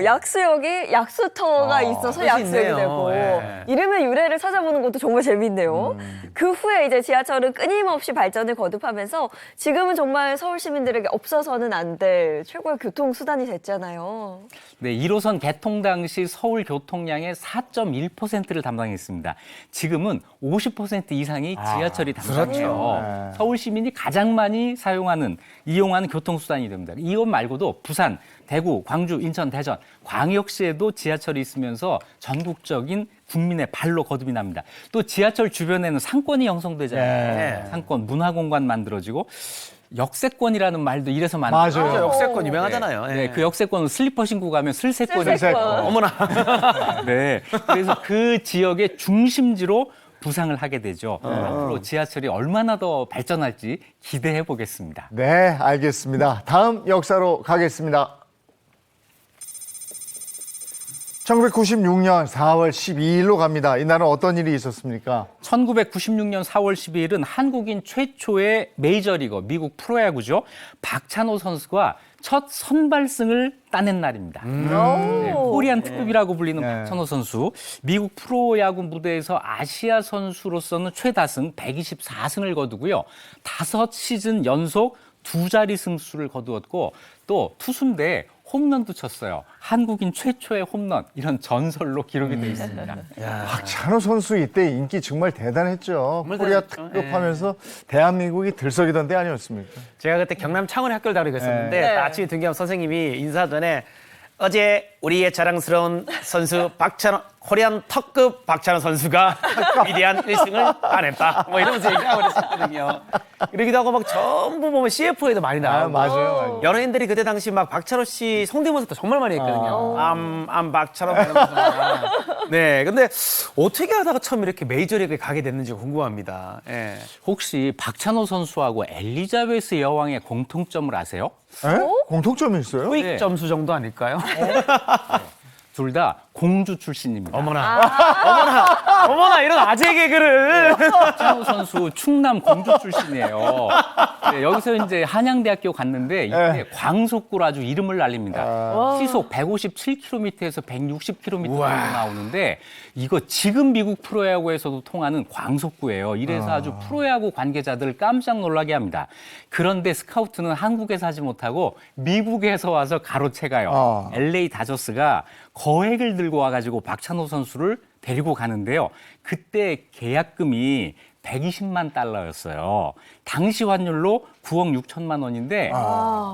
약수역이 약수터가 있어서 뜻이 약수역이 있네요. 되고 예. 이름의 유래를 찾아보는 것도 정말 재밌네요. 그 후에 이제 지하철은 끊임없이 발전을 거듭하면서 지금은 정말 서울 시민들에게 없어서는 안 될 최고의 교통수단이 됐잖아요. 네, 1호선 개통 당시 서울 교통량의 4.1%를 담당했습니다. 지금은 50% 이상이 지하철이 담당해요. 네. 서울 시민이 가장 많이 이용하는 교통수단이 됩니다. 이것 말고도 부산, 대구, 광주, 인천, 대전, 광역시에도 지하철이 있으면서 전국적인 국민의 발로 거듭이 납니다. 또 지하철 주변에는 상권이 형성되잖아요. 네. 상권, 문화공간 만들어지고 역세권이라는 말도 이래서 맞아요. 만들어요. 역세권 유명하잖아요. 네, 예. 그 역세권은 슬리퍼 신고 가면 슬세권이 슬세권. 어머나. 네. 그래서 그 지역의 중심지로 부상을 하게 되죠. 앞으로 지하철이 얼마나 더 발전할지 기대해 보겠습니다. 네, 알겠습니다. 다음 역사로 가겠습니다. 1996년 4월 12일로 갑니다. 이날은 어떤 일이 있었습니까? 1996년 4월 12일은 한국인 최초의 메이저리거 미국 프로야구죠. 박찬호 선수가 첫 선발승을 따낸 날입니다. 네, 코리안 특급이라고 불리는 네. 박찬호 선수. 미국 프로야구 무대에서 아시아 선수로서는 최다승 124승을 거두고요. 5시즌 연속 2자리 승수를 거두었고 또 투수인데 홈런도 쳤어요. 한국인 최초의 홈런 이런 전설로 기록이 되어 있습니다. 박찬호 선수 이때 인기 정말 대단했죠. 정말 코리아 대단했죠. 특급하면서 대한민국이 들썩이던 때 아니었습니까? 제가 그때 경남 창원에 학교를 다니고 있었는데 네. 아침에 등교하면 선생님이 인사 전에 어제 우리의 자랑스러운 선수 박찬호 코리안 턱급 박찬호 선수가 위대한 1승을 따냈다. 뭐 이러면서 얘기하고 그랬었거든요. 이러기도 하고 막 전부 보면 CF에도 많이 나오고. 맞아요. 연예인들이 그때 당시 막 박찬호 씨 성대모사도 정말 많이 했거든요. 암 박찬호 이러면서. 네, 근데 어떻게 하다가 처음 이렇게 메이저리그에 가게 됐는지 궁금합니다. 예. 혹시 박찬호 선수하고 엘리자베스 여왕의 공통점을 아세요? 공통점이 있어요? 수익 네. 점수 정도 아닐까요? 둘 다 공주 출신입니다. 어머나, 어머나 이런 아재 개그를. 박찬호 선수 충남 공주 출신이에요. 네, 여기서 이제 한양대학교 갔는데 이때 광속구로 아주 이름을 날립니다. 시속 157km에서 160km 정도 나오는데 이거 지금 미국 프로야구에서도 통하는 광속구예요. 이래서 아주 프로야구 관계자들 깜짝 놀라게 합니다. 그런데 스카우트는 한국에서 하지 못하고 미국에서 와서 가로채가요. LA 다저스가 거액을 들고 와가지고 박찬호 선수를 데리고 가는데요. 그때 계약금이 120만 달러였어요. 당시 환율로 9억 6천만 원인데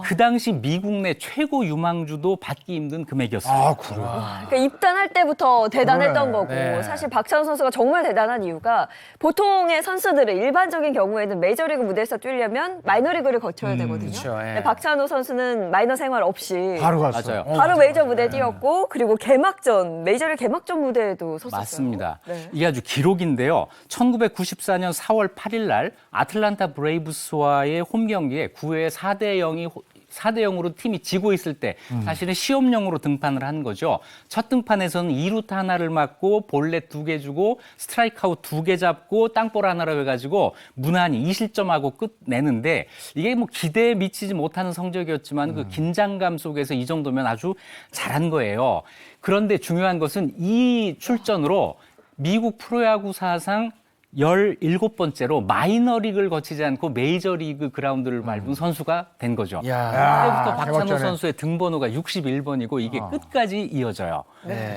그 당시 미국 내 최고 유망주도 받기 힘든 금액이었어요. 아, 그래. 그러니까 입단할 때부터 대단했던 거고 네. 사실 박찬호 선수가 정말 대단한 이유가 보통의 선수들은 일반적인 경우에는 메이저리그 무대에서 뛰려면 마이너리그를 거쳐야 되거든요. 그렇죠. 예. 근데 박찬호 선수는 마이너 생활 없이 바로 갔어요. 맞아요. 바로 메이저 무대에 뛰었고 그리고 개막전 메이저리그 개막전 무대에도 섰었어요. 맞습니다. 네. 이게 아주 기록인데요. 1994년 4월 8일 날 아틀란타 브레이브스와의 홈 경기에 9회 4대 0으로 팀이 지고 있을 때 사실은 시험용으로 등판을 한 거죠. 첫 등판에서는 2루타 하나를 맞고 볼넷 2개 주고 스트라이크아웃 2개 잡고 땅볼 하나로 해가지고 무난히 2실점하고 끝내는데 이게 뭐 기대에 미치지 못하는 성적이었지만 그 긴장감 속에서 이 정도면 아주 잘한 거예요. 그런데 중요한 것은 이 출전으로 미국 프로야구 사상 17번째로 마이너리그를 거치지 않고 메이저리그 그라운드를 밟은 선수가 된 거죠. 야. 그때부터 박찬호 개막전에. 선수의 등번호가 61번이고 이게 끝까지 이어져요.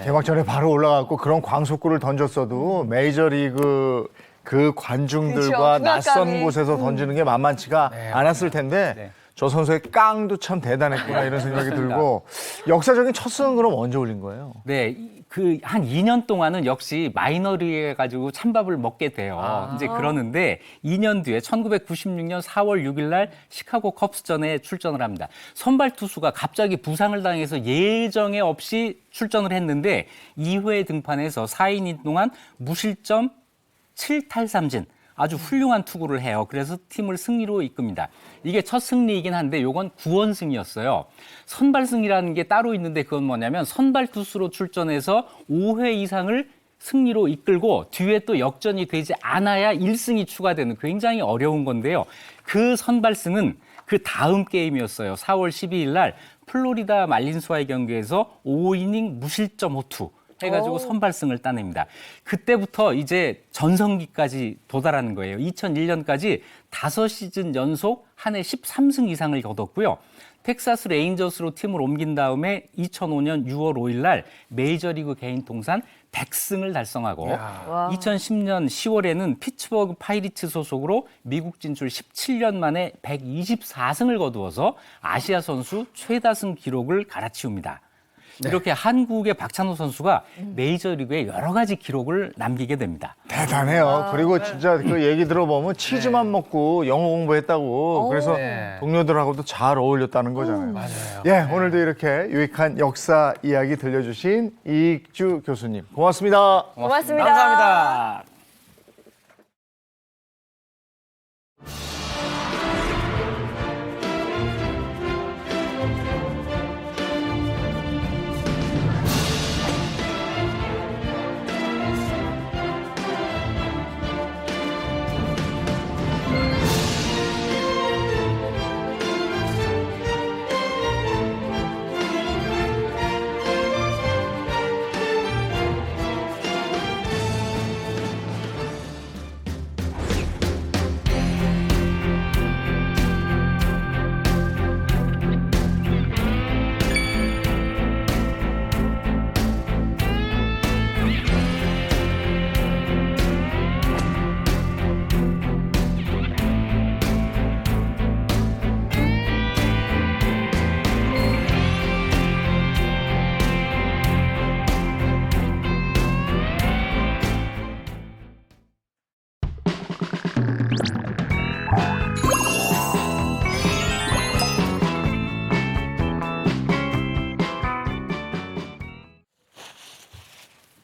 개막전에 바로 올라갔고 그런 광속구를 던졌어도 메이저리그 그 관중들과 그쵸, 낯선 부각감이. 곳에서 던지는 게 만만치가 않았을 텐데 네. 저 선수의 깡도 참 대단했구나 이런 생각이 들고 역사적인 첫 승은 그럼 언제 올린 거예요? 네, 그 한 2년 동안은 역시 마이너리그에 가지고 찬밥을 먹게 돼요. 이제 그러는데 2년 뒤에 1996년 4월 6일 날 시카고 컵스전에 출전을 합니다. 선발 투수가 갑자기 부상을 당해서 예정에 없이 출전을 했는데 2회 등판에서 4이닝 동안 무실점 7탈삼진 아주 훌륭한 투구를 해요. 그래서 팀을 승리로 이끕니다. 이게 첫 승리이긴 한데 요건 구원승이었어요. 선발승이라는 게 따로 있는데 그건 뭐냐면 선발 투수로 출전해서 5회 이상을 승리로 이끌고 뒤에 또 역전이 되지 않아야 1승이 추가되는 굉장히 어려운 건데요. 그 선발승은 그 다음 게임이었어요. 4월 12일 날 플로리다 말린스와의 경기에서 5이닝 무실점 호투 해가지고 선발승을 따냅니다. 그때부터 이제 전성기까지 도달하는 거예요. 2001년까지 5시즌 연속 한 해 13승 이상을 거뒀고요. 텍사스 레인저스로 팀을 옮긴 다음에 2005년 6월 5일 날 메이저리그 개인 통산 100승을 달성하고 2010년 10월에는 피츠버그 파이리츠 소속으로 미국 진출 17년 만에 124승을 거두어서 아시아 선수 최다승 기록을 갈아치웁니다. 이렇게 한국의 박찬호 선수가 메이저리그에 여러 가지 기록을 남기게 됩니다. 대단해요. 그리고 진짜 그 얘기 들어보면 치즈만 먹고 영어 공부했다고 그래서 네. 동료들하고도 잘 어울렸다는 거잖아요. 맞아요. 예, 오늘도 이렇게 유익한 역사 이야기 들려주신 이익주 교수님 고맙습니다. 고맙습니다. 감사합니다.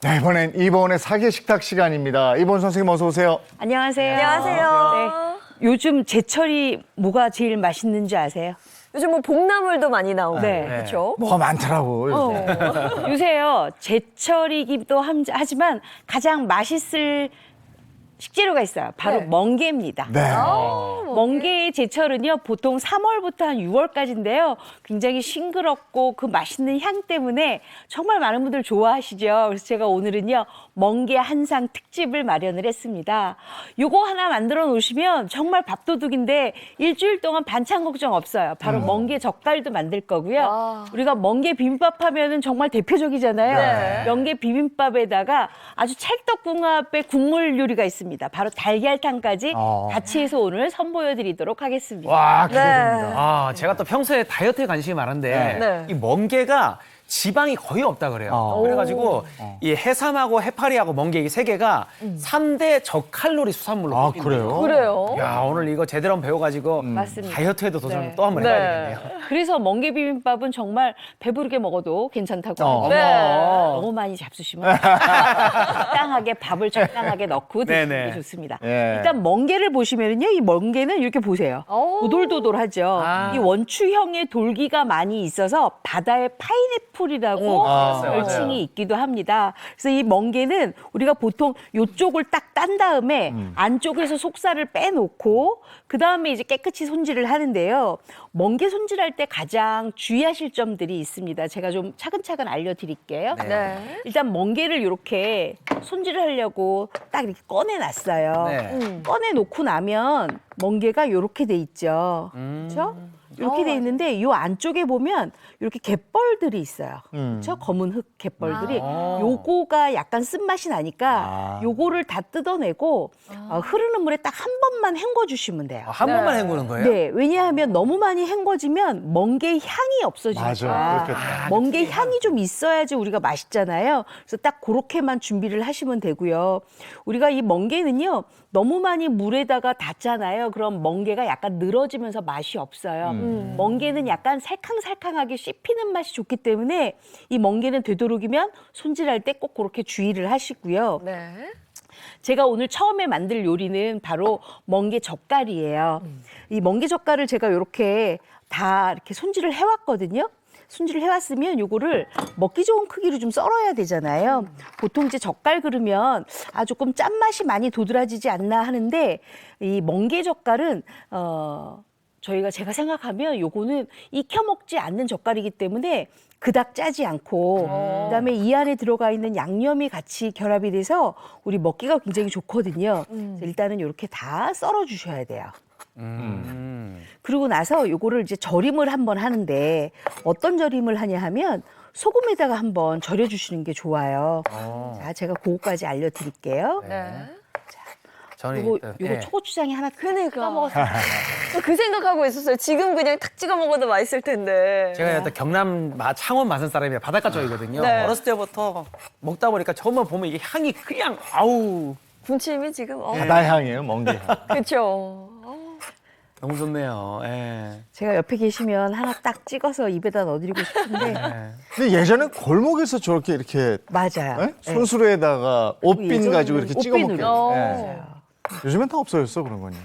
네, 이번엔 이번의 사계 식탁 시간입니다. 이번 선생님 어서 오세요. 안녕하세요. 안녕하세요. 네. 요즘 제철이 뭐가 제일 맛있는지 아세요? 요즘 뭐 봄나물도 많이 나오고 네. 그렇죠? 뭐가 많더라고. 요새. 요새요, 제철이기도 하지만 가장 맛있을 식재료가 있어요. 바로 네. 멍게입니다. 네. 멍게의 제철은요, 보통 3월부터 한 6월까지인데요. 굉장히 싱그럽고 그 맛있는 향 때문에 정말 많은 분들 좋아하시죠. 그래서 제가 오늘은요, 멍게 한상 특집을 마련을 했습니다. 요거 하나 만들어 놓으시면 정말 밥도둑인데 일주일 동안 반찬 걱정 없어요. 바로 멍게 젓갈도 만들 거고요. 와. 우리가 멍게 비빔밥 하면은 정말 대표적이잖아요. 네. 멍게 비빔밥에다가 아주 찰떡궁합의 국물 요리가 있습니다. 바로 달걀탕까지 같이 해서 오늘 선보여드리도록 하겠습니다. 와, 기대됩니다. 아, 제가 또 평소에 다이어트에 관심이 많은데 네. 이 멍게가 지방이 거의 없다 그래요. 그래가지고 이 해삼하고 해파리하고 멍게 이 세 개가 3대 저칼로리 수산물로 아, 꼽힌대요. 그래요? 그래요? 야, 오늘 이거 제대로 한번 배워가지고 맞습니다. 다이어트에도 도전을 네. 또 한번 네. 해봐야 되겠네요. 그래서 멍게 비빔밥은 정말 배부르게 먹어도 괜찮다고 어. 합니다. 네. 너무 많이 잡수시면 적당하게 밥을 적당하게 넣고 드시는 네네. 게 좋습니다. 예. 일단 멍게를 보시면은요, 이 멍게는 이렇게 보세요. 오. 도돌도돌하죠. 아. 이 원추형의 돌기가 많이 있어서 바다의 파인애플이라고 별칭이 있기도 합니다. 그래서 이 멍게는 우리가 보통 이쪽을 딱 딴 다음에 안쪽에서 속살을 빼놓고 그 다음에 이제 깨끗이 손질을 하는데요. 멍게 손질할 때 가장 주의하실 점들이 있습니다. 제가 좀 차근차근 알려드릴게요. 네. 일단 멍게를 이렇게 손질을 하려고 딱 이렇게 꺼내놨어요. 네. 꺼내놓고 나면 멍게가 이렇게 돼 있죠. 그렇죠? 이렇게 돼 있는데 이 안쪽에 보면 이렇게 갯벌들이 있어요. 그렇죠? 검은 흙 갯벌들이. 요거가 약간 쓴맛이 나니까 요거를 다 뜯어내고 흐르는 물에 딱 한 번만 헹궈 주시면 돼요. 한 번만 헹구는 거예요? 네, 왜냐하면 너무 많이 헹궈지면 멍게 향이 없어지니까. 맞아, 그렇겠다. 멍게 향이 좀 있어야지 우리가 맛있잖아요. 그래서 딱 그렇게만 준비를 하시면 되고요. 우리가 이 멍게는요, 너무 많이 물에다가 닿잖아요. 그럼 멍게가 약간 늘어지면서 맛이 없어요. 멍게는 약간 살캉살캉하게 씹히는 맛이 좋기 때문에 이 멍게는 되도록이면 손질할 때 꼭 그렇게 주의를 하시고요. 네. 제가 오늘 처음에 만들 요리는 바로 멍게 젓갈이에요. 이 멍게 젓갈을 제가 이렇게 다 이렇게 손질을 해왔거든요. 손질을 해왔으면 요거를 먹기 좋은 크기로 좀 썰어야 되잖아요. 보통 이제 젓갈 그러면 조금 짠맛이 많이 도드라지지 않나 하는데 이 멍게 젓갈은 제가 생각하면 요거는 익혀 먹지 않는 젓갈이기 때문에 그닥 짜지 않고 그다음에 이 안에 들어가 있는 양념이 같이 결합이 돼서 우리 먹기가 굉장히 좋거든요. 그래서 일단은 이렇게 다 썰어 주셔야 돼요. 그러고 나서 요거를 이제 절임을 한번 하는데 어떤 절임을 하냐 하면 소금에다가 한번 절여 주시는 게 좋아요. 자, 제가 그거까지 알려드릴게요. 네. 저는 요거 예. 초고추장에 하나 그러니까. 먹었어요. 그 생각하고 있었어요. 지금 그냥 탁 찍어 먹어도 맛있을 텐데. 제가 일단 경남 창원 마산 사람이라 바닷가 쪽이거든요. 네. 어렸을 때부터 먹다 보니까 처음에 보면 이게 향이 그냥 아우 군침이 지금 바다 향이에요, 멍게 향. 그렇죠. 너무 좋네요. 예. 제가 옆에 계시면 하나 딱 찍어서 입에다 넣어드리고 싶은데 근데 예전에 골목에서 저렇게 이렇게 맞아요. 예? 손수레에다가 옷빈 예전에는 가지고 이렇게 찍어 먹게. 옷빈으로. 예. 요즘엔 다 없어졌어 그런 건요.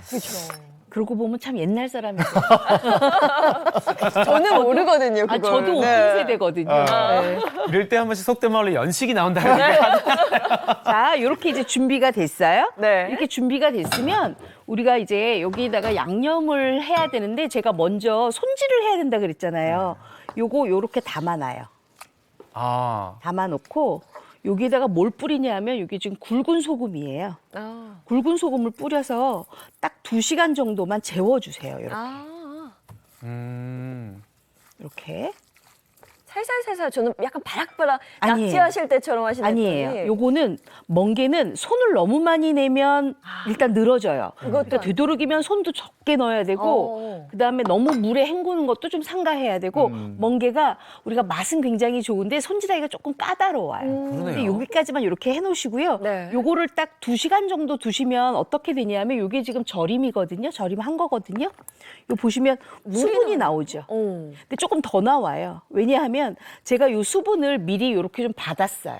그러고 보면 참 옛날 사람이에요. 저는 모르거든요. 그걸. 저도 오픈 세대거든요. 네. 이럴 때 한 번씩 속된 말로 연식이 나온다는 게 자, 이렇게 이제 준비가 됐어요. 네. 이렇게 준비가 됐으면 우리가 이제 여기다가 양념을 해야 되는데 제가 먼저 손질을 해야 된다 그랬잖아요. 요거 요렇게 담아놔요. 아, 담아놓고 여기에다가 뭘 뿌리냐면 이게 지금 굵은 소금이에요. 아. 굵은 소금을 뿌려서 딱 2시간 정도만 재워주세요. 이렇게. 아. 이렇게. 살살살살 저는 약간 바락바락 아니에요. 낙지하실 때처럼 하시는 아니에요. 요거는 멍게는 손을 너무 많이 내면 일단 늘어져요. 그러니까 되도록이면 손도 적게 넣어야 되고 그다음에 너무 물에 헹구는 것도 좀 삼가해야 되고 멍게가 우리가 맛은 굉장히 좋은데 손질하기가 조금 까다로워요. 근데 그러네요. 여기까지만 이렇게 해놓으시고요. 네. 요거를 딱 2시간 정도 두시면 어떻게 되냐면 요게 지금 절임이거든요. 절임한 거거든요. 요 보시면 수분이 나오죠. 근데 조금 더 나와요. 왜냐하면 제가 요 수분을 미리 이렇게 좀 받았어요.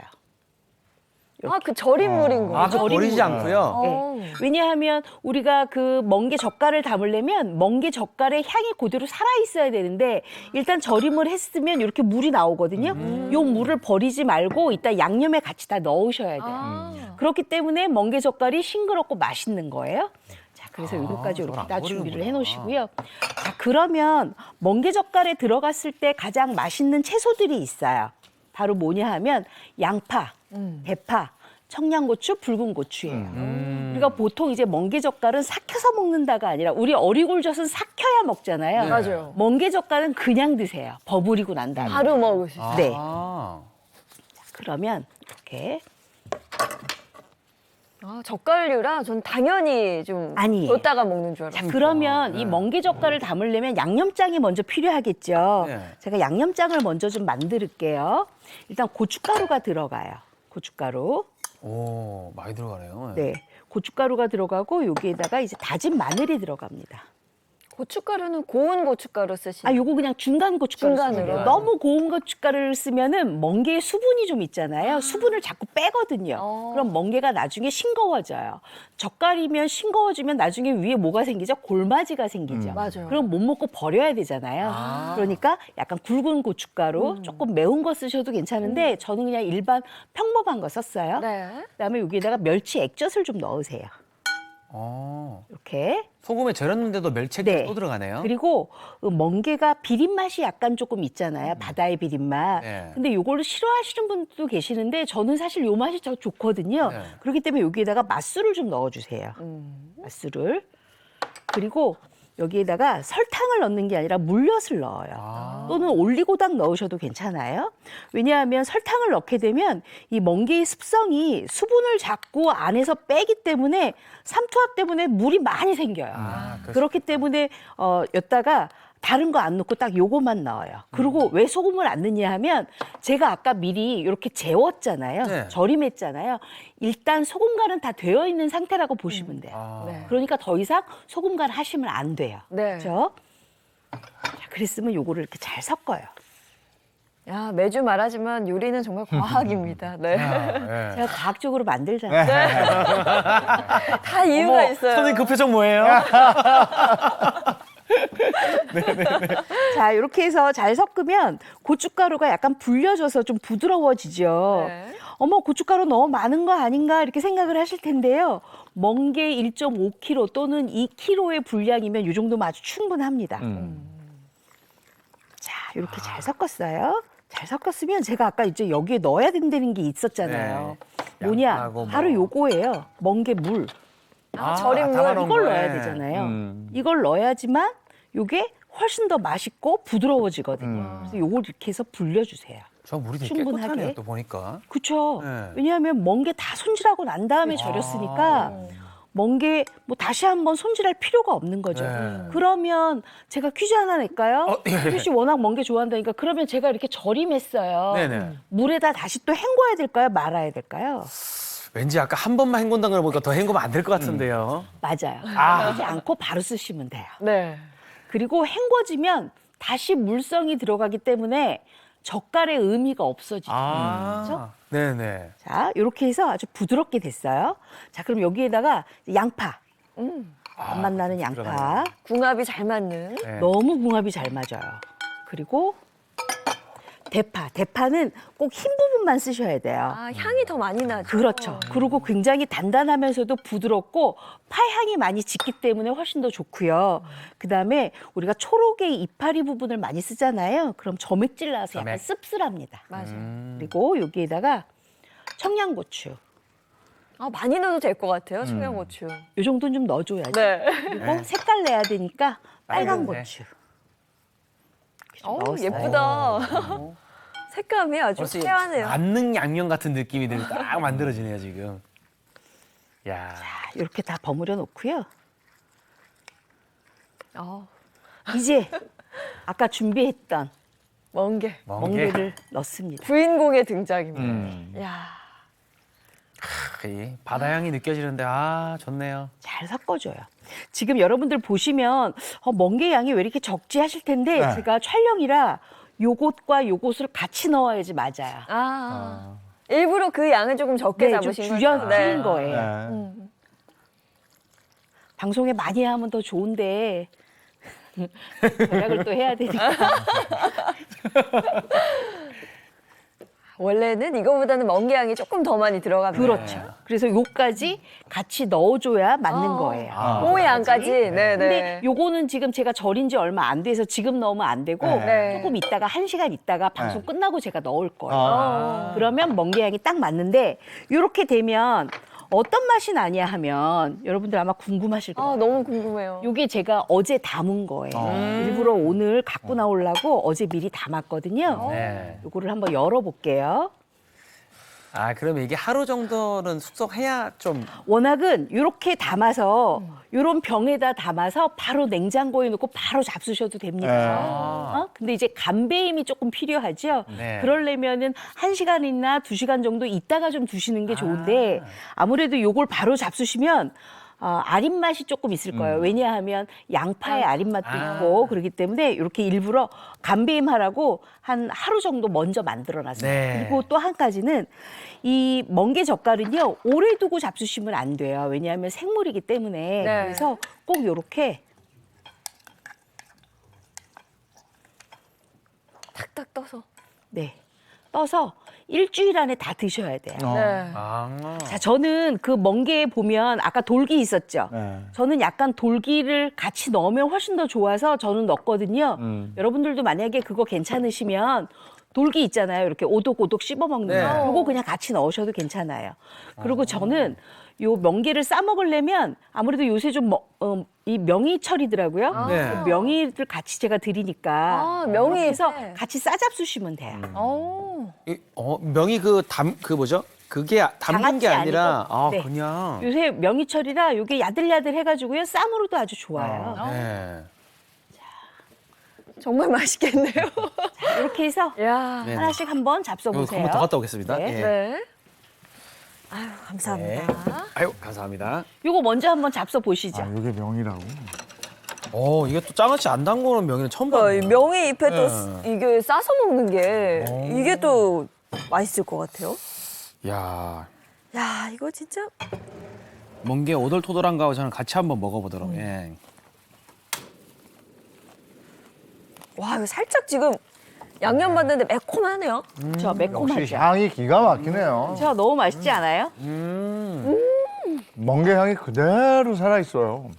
아, 그 절임물인 거죠? 아, 그 버리지 않고요. 네. 왜냐하면 우리가 그 멍게 젓갈을 담으려면 멍게 젓갈의 향이 그대로 살아 있어야 되는데 일단 절임을 했으면 이렇게 물이 나오거든요. 요 물을 버리지 말고 이따 양념에 같이 다 넣으셔야 돼요. 그렇기 때문에 멍게 젓갈이 싱그럽고 맛있는 거예요. 자, 그래서 이것까지 저걸 이렇게 안 다 버리는구나. 준비를 해놓으시고요. 자, 그러면 멍게 젓갈에 들어갔을 때 가장 맛있는 채소들이 있어요. 바로 뭐냐 하면 양파, 대파, 청양고추, 붉은 고추예요. 우리가 보통 이제 멍게 젓갈은 삭혀서 먹는다가 아니라 우리 어리굴젓은 삭혀야 먹잖아요. 맞아요. 멍게 젓갈은 그냥 드세요. 버무리고 난 다음에. 바로 먹을 수 있어요. 네. 아. 그러면 이렇게 아, 젓갈류라 전 당연히 좀 아니에요. 뒀다가 먹는 줄 자, 알았어요. 그러면 이 멍게젓갈을 담으려면 양념장이 먼저 필요하겠죠. 네. 제가 양념장을 먼저 좀 만들게요. 일단 고춧가루가 들어가요. 고춧가루. 오, 많이 들어가네요. 네. 고춧가루가 들어가고 여기에다가 이제 다진 마늘이 들어갑니다. 고춧가루는 고운 고춧가루 쓰시나요? 아, 요거 그냥 중간 고춧가루 중간으로. 쓰면 돼요. 너무 고운 고춧가루를 쓰면은 멍게에 수분이 좀 있잖아요. 수분을 자꾸 빼거든요. 그럼 멍게가 나중에 싱거워져요. 젓갈이면 싱거워지면 나중에 위에 뭐가 생기죠? 골마지가 생기죠. 맞아요. 그럼 못 먹고 버려야 되잖아요. 그러니까 약간 굵은 고춧가루, 조금 매운 거 쓰셔도 괜찮은데 저는 그냥 일반 평범한 거 썼어요. 네. 그다음에 여기다가 멸치 액젓을 좀 넣으세요. 이렇게. 소금에 절였는데도 멸치액이 네. 또 들어가네요. 그리고 멍게가 비린 맛이 약간 조금 있잖아요. 바다의 비린 맛. 네. 근데 요거를 싫어하시는 분도 계시는데 저는 사실 요 맛이 더 좋거든요. 네. 그렇기 때문에 여기에다가 맛술을 좀 넣어주세요. 맛술을. 그리고 여기에다가 설탕을 넣는 게 아니라 물엿을 넣어요. 또는 올리고당 넣으셔도 괜찮아요. 왜냐하면 설탕을 넣게 되면 이 멍게의 습성이 수분을 자꾸 안에서 빼기 때문에 삼투압 때문에 물이 많이 생겨요. 그렇기 때문에 여기다가 다른 거 안 넣고 딱 요거만 넣어요. 그리고 왜 소금을 안 넣냐 하면 제가 아까 미리 이렇게 재웠잖아요. 네. 절임했잖아요. 일단 소금 간은 다 되어 있는 상태라고 보시면 돼요. 네. 그러니까 더 이상 소금 간 하시면 안 돼요. 네. 그렇죠? 자, 그랬으면 요거를 이렇게 잘 섞어요. 야, 매주 말하지만 요리는 정말 과학입니다. 네. 제가 과학적으로 만들잖아요. 다 이유가 있어요. 선생님 그 표정 뭐예요? 자, 이렇게 해서 잘 섞으면 고춧가루가 약간 불려져서 좀 부드러워지죠. 네. 어머, 고춧가루 너무 많은 거 아닌가 이렇게 생각을 하실 텐데요. 멍게 1.5kg 또는 2kg의 분량이면 이 정도면 아주 충분합니다. 자, 이렇게 잘 섞었어요. 잘 섞었으면 제가 아까 이제 여기에 넣어야 된다는 게 있었잖아요. 네. 뭐냐? 양파하고 뭐. 바로 요거예요. 멍게 물. 절임물. 담아놓은 이걸 거에. 넣어야 되잖아요. 이걸 넣어야지만 요게 훨씬 더 맛있고 부드러워지거든요. 그래서 요걸 이렇게 해서 불려주세요. 저 물이 되게 충분하게. 깨끗하네요, 또 보니까. 그쵸? 네. 왜냐하면 멍게 다 손질하고 난 다음에 절였으니까 멍게 뭐 다시 한번 손질할 필요가 없는 거죠. 네. 그러면 제가 퀴즈 하나 낼까요? 예. 혜주 씨 워낙 멍게 좋아한다니까 그러면 제가 이렇게 절임했어요. 네네. 물에다 다시 또 헹궈야 될까요? 말아야 될까요? 왠지 아까 한 번만 헹군다는 걸 보니까 더 헹구면 안 될 것 같은데요. 맞아요. 하지 않고 바로 쓰시면 돼요. 네. 그리고 헹궈지면 다시 물성이 들어가기 때문에 젓갈의 의미가 없어지죠. 그렇죠? 네네. 자, 이렇게 해서 아주 부드럽게 됐어요. 자, 그럼 여기에다가 양파. 맛 나는 양파. 들어가네요. 궁합이 잘 맞는. 네. 너무 궁합이 잘 맞아요. 그리고 대파. 대파는 꼭 흰 부분만 쓰셔야 돼요. 아, 향이 더 많이 나죠. 그렇죠. 그리고 굉장히 단단하면서도 부드럽고 파향이 많이 짙기 때문에 훨씬 더 좋고요. 그다음에 우리가 초록의 이파리 부분을 많이 쓰잖아요. 그럼 점액질 나서 약간 점액. 씁쓸합니다. 맞아요. 그리고 여기에다가 청양고추. 아, 많이 넣어도 될 것 같아요, 청양고추. 이 정도는 좀 넣어줘야죠. 네. 그리고 색깔 내야 되니까 빨간 빨간색. 고추. 어우, 넣었어요. 예쁘다. 색감이 아주 벌써 태연해요. 만능 양념 같은 느낌이 딱 만들어지네요, 지금. 야. 이렇게 다 버무려 놓고요. 아, 이제 아까 준비했던 멍게. 멍게를 넣습니다. 주인공의 등장입니다. 야, 이 바다 향이 느껴지는데 좋네요. 잘 섞어줘요. 지금 여러분들 보시면 멍게 양이 왜 이렇게 적지 하실 텐데 네. 제가 촬영이라 요것과 요것을 같이 넣어야지 맞아요. 일부러 그 양을 조금 적게 네, 좀 잡으신 거죠? 줄여드린 거예요. 네. 방송에 많이 하면 더 좋은데 전략을 또 해야 되니까. 원래는 이거보다는 멍게 양이 조금 더 많이 들어갑니다. 그렇죠. 그래서 요까지 같이 넣어줘야 맞는 거예요. 그 양까지. 네, 근데 네. 요거는 지금 제가 절인 지 얼마 안 돼서 지금 넣으면 안 되고 네. 조금 있다가 1시간 있다가 방송 네. 끝나고 제가 넣을 거예요. 그러면 멍게 양이 딱 맞는데 요렇게 되면 어떤 맛이 나냐 하면 여러분들 아마 궁금하실 거예요. 아, 너무 궁금해요. 요게 제가 어제 담은 거예요. 일부러 오늘 갖고 나오려고 어제 미리 담았거든요. 네. 요거를 한번 열어볼게요. 아, 그러면 이게 하루 정도는 숙성해야 좀 워낙은 이렇게 담아서 이런 병에다 담아서 바로 냉장고에 넣고 바로 잡수셔도 됩니다. 근데 이제 간배임이 조금 필요하죠. 네. 그러려면은 1시간이나 2시간 정도 있다가 좀 두시는 게 좋은데 아무래도 요걸 바로 잡수시면 아린 맛이 조금 있을 거예요. 왜냐하면 양파의 아린 맛도 있고 그렇기 때문에 이렇게 일부러 간배임 하라고 한 하루 정도 먼저 만들어 놨어요. 네. 그리고 또 한 가지는 이 멍게 젓갈은요 오래 두고 잡수시면 안 돼요. 왜냐하면 생물이기 때문에 네. 그래서 꼭 이렇게 탁탁 떠서. 떠서 일주일 안에 다 드셔야 돼요. 네. 자, 저는 그 멍게에 보면 아까 돌기 있었죠. 네. 저는 약간 돌기를 같이 넣으면 훨씬 더 좋아서 저는 넣거든요. 여러분들도 만약에 그거 괜찮으시면 돌기 있잖아요. 이렇게 오독오독 씹어 먹는 네. 거. 그거 그냥 같이 넣으셔도 괜찮아요. 그리고 저는 요 멍게를 싸 먹으려면 아무래도 요새 좀 이 명이철이더라고요. 네. 그 명이를 같이 제가 드리니까 명이 그래서 네. 같이 싸 잡수시면 돼요. 명이 그 뭐죠? 그게 담는 게 장아찌 아니라 아니고, 네. 그냥 요새 명이철이라 이게 야들야들 해가지고요. 쌈으로도 아주 좋아요. 네. 정말 맛있겠네요. 자, 이렇게 해서 야. 네. 하나씩 한번 이거 잡숴보세요. 한번 더 갔다 오겠습니다. 네. 예. 네. 아유, 감사합니다. 아유, 감사합니다. 요거 먼저 한번 잡숴 보시죠. 아, 이게 명이라고. 이게 또 장아찌 안 담그는 명이는 처음 그러니까 이 봤네요. 명이 잎에 또 네. 이게 싸서 먹는 게 이게 또 맛있을 것 같아요. 야, 야, 이거 진짜 멍게 오돌토돌한 거하고 저는 같이 한번 먹어보도록. 예. 와, 이거 살짝 지금 양념 받는데 매콤하네요. 저 역시 매콤하죠. 향이 기가 막히네요. 저 너무 맛있지 않아요? 멍게 향이 그대로 살아 있어요.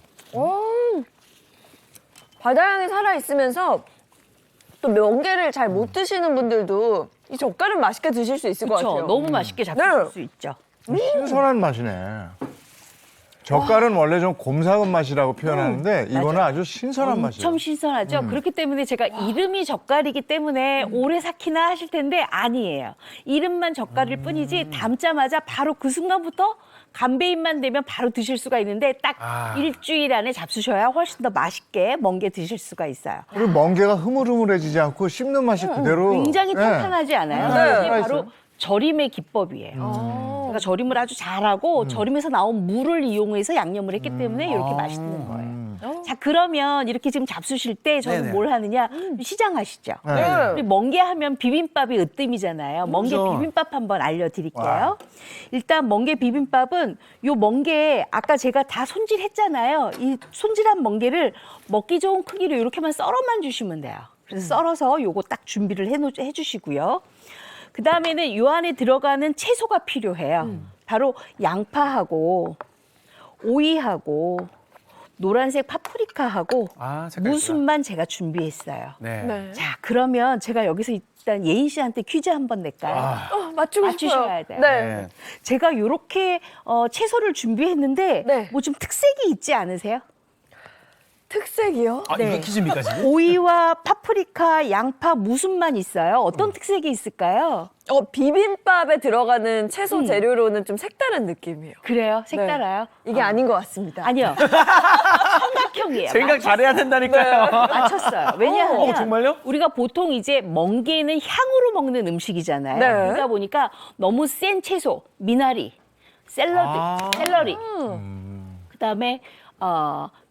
바다 향이 살아 있으면서 또 명게를 잘 못 드시는 분들도 이 젓갈은 맛있게 드실 수 있을 것 그렇죠. 같아요. 너무 맛있게 잡수실 네. 수 있죠. 신선한 맛이네. 젓갈은 원래 좀 곰삭은 맛이라고 표현하는데 이거는 아주 신선한 맛이에요. 엄청 신선하죠. 그렇기 때문에 제가 이름이 젓갈이기 때문에 오래 삭히나 하실 텐데 아니에요. 이름만 젓갈일 뿐이지 담자마자 바로 그 순간부터 간배임만 되면 바로 드실 수가 있는데 딱 일주일 안에 잡수셔야 훨씬 더 맛있게 멍게 드실 수가 있어요. 그리고 멍게가 흐물흐물해지지 않고 씹는 맛이 그대로 굉장히 네. 탄탄하지 않아요? 네. 이게 바로 살아있어요. 절임의 기법이에요. 그러니까 절임을 아주 잘하고 절임에서 나온 물을 이용해서 양념을 했기 때문에 이렇게 맛있는 거예요. 자, 그러면 이렇게 지금 잡수실 때 저는 네네. 뭘 하느냐? 시장하시죠. 네. 우리 멍게 하면 비빔밥이 으뜸이잖아요. 멍게 그렇죠. 비빔밥 한번 알려드릴게요. 와. 일단 멍게 비빔밥은 요 멍게 아까 제가 다 손질했잖아요. 이 손질한 멍게를 먹기 좋은 크기로 이렇게만 썰어만 주시면 돼요. 그래서 썰어서 요거 딱 준비를 해주시고요. 그 다음에는 요 안에 들어가는 채소가 필요해요. 바로 양파하고 오이하고 노란색 파프리카하고 색깔 무순만 제가 준비했어요. 네. 네. 자, 그러면 제가 여기서 일단 예인 씨한테 퀴즈 한번 낼까요? 맞추고 맞추셔야 싶어요. 돼요. 네. 네. 제가 요렇게 채소를 준비했는데 네. 뭐 좀 특색이 있지 않으세요? 특색이요? 이거 퀴즈입니까 지금? 오이와 파프리카, 양파, 무순만 있어요. 어떤 특색이 있을까요? 비빔밥에 들어가는 채소 재료로는 좀 색다른 느낌이에요. 그래요? 색달라요? 이게 아닌 것 같습니다. 아니요. 삼각형이에요. 생각 잘해야 된다니까요. 맞췄어요. 왜냐하면 정말요? 우리가 보통 이제 멍게는 향으로 먹는 음식이잖아요. 네. 그러다 보니까 너무 센 채소, 미나리, 샐러리, 그다음에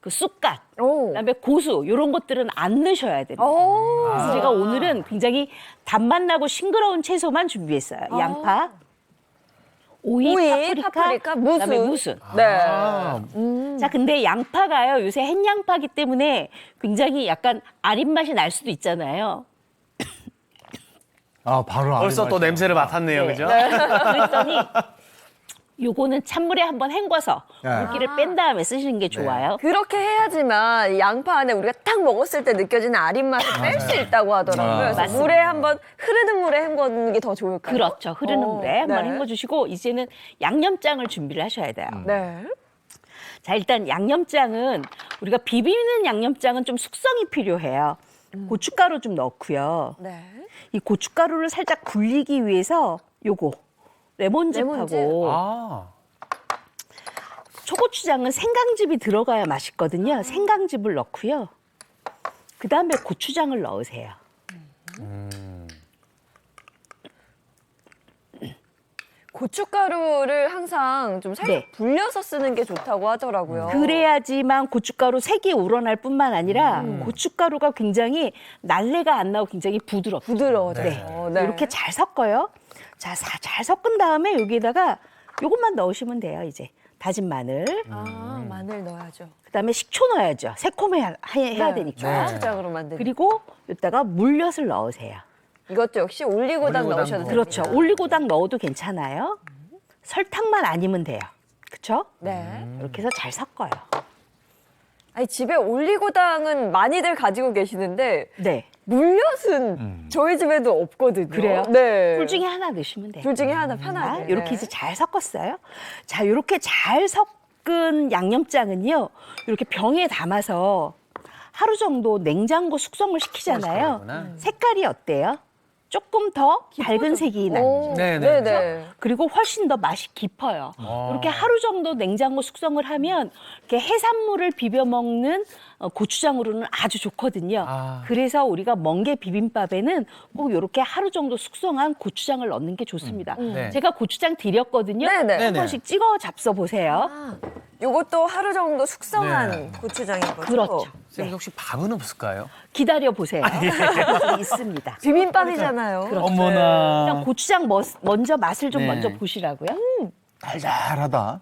그 쑥갓, 오. 그다음에 고수 이런 것들은 안 넣으셔야 됩니다. 오. 그래서 제가 오늘은 굉장히 단맛 나고 싱그러운 채소만 준비했어요. 양파, 오이, 파프리카, 그다음에 무순. 네. 자, 근데 양파가요, 요새 햇양파기 때문에 굉장히 약간 아린 맛이 날 수도 있잖아요. 아, 바로 벌써 아는 또 맛이야. 냄새를 맡았네요, 그죠? 그랬더니 요거는 찬물에 한번 헹궈서 네. 물기를 뺀 다음에 쓰시는 게 좋아요. 그렇게 해야지만 이 양파 안에 우리가 딱 먹었을 때 느껴지는 아린 맛을 뺄 수 있다고 하더라고요. 그래서 맞습니다. 물에 한번 흐르는 물에 헹궈는 게 더 좋을까요? 그렇죠. 흐르는 물에 한번 네. 헹궈주시고 이제는 양념장을 준비를 하셔야 돼요. 네. 자, 일단 양념장은 우리가 비비는 양념장은 좀 숙성이 필요해요. 고춧가루 좀 넣고요. 네. 이 고춧가루를 살짝 굴리기 위해서 요거 레몬즙하고 아. 초고추장은 생강즙이 들어가야 맛있거든요. 생강즙을 넣고요. 그다음에 고추장을 넣으세요. 고춧가루를 항상 좀 살짝 네. 불려서 쓰는 게 좋다고 하더라고요. 그래야지만 고춧가루 색이 우러날 뿐만 아니라 고춧가루가 굉장히 날래가 안 나고 굉장히 부드럽죠. 부드러워져요. 네. 이렇게 잘 섞어요. 자, 잘 섞은 다음에 여기에다가 요것만 넣으시면 돼요. 이제 다진 마늘, 마늘 넣어야죠. 그다음에 식초 넣어야죠. 새콤해야 해야 네. 되니까. 고추장으로 만든. 그리고 여기다가 물엿을 넣으세요. 이것도 역시 올리고당 올리고당 넣으셔도 그렇죠. 됩니다. 올리고당 넣어도 괜찮아요. 설탕만 아니면 돼요. 그렇죠? 네. 이렇게 해서 잘 섞어요. 아니 집에 올리고당은 많이들 가지고 계시는데 네. 물엿은 저희 집에도 없거든요. 그래요? 네. 둘 중에 하나 넣으시면 돼요. 둘 중에 하나 편하게. 이렇게 네. 이제 잘 섞었어요. 자, 이렇게 잘 섞은 양념장은요. 이렇게 병에 담아서 하루 정도 냉장고 숙성을 시키잖아요. 그러구나. 색깔이 어때요? 조금 더 밝은 색이 나죠. 네네. 네네. 그리고 훨씬 더 맛이 깊어요. 이렇게 하루 정도 냉장고 숙성을 하면 이렇게 해산물을 비벼 먹는 고추장으로는 아주 좋거든요. 아. 그래서 우리가 멍게 비빔밥에는 꼭 이렇게 하루 정도 숙성한 고추장을 넣는 게 좋습니다. 네. 제가 고추장 드렸거든요. 네네. 한 네네. 번씩 찍어 잡숴 보세요. 요것도 하루 정도 숙성한 네. 고추장인 거죠? 그렇죠. 선생님 혹시 밥은 없을까요? 기다려 보세요. 좀 있습니다. 비빔밥이잖아요. 그렇죠. 어머나. 일단 고추장 먼저 맛을 좀 네. 먼저 보시라고요. 달달하다.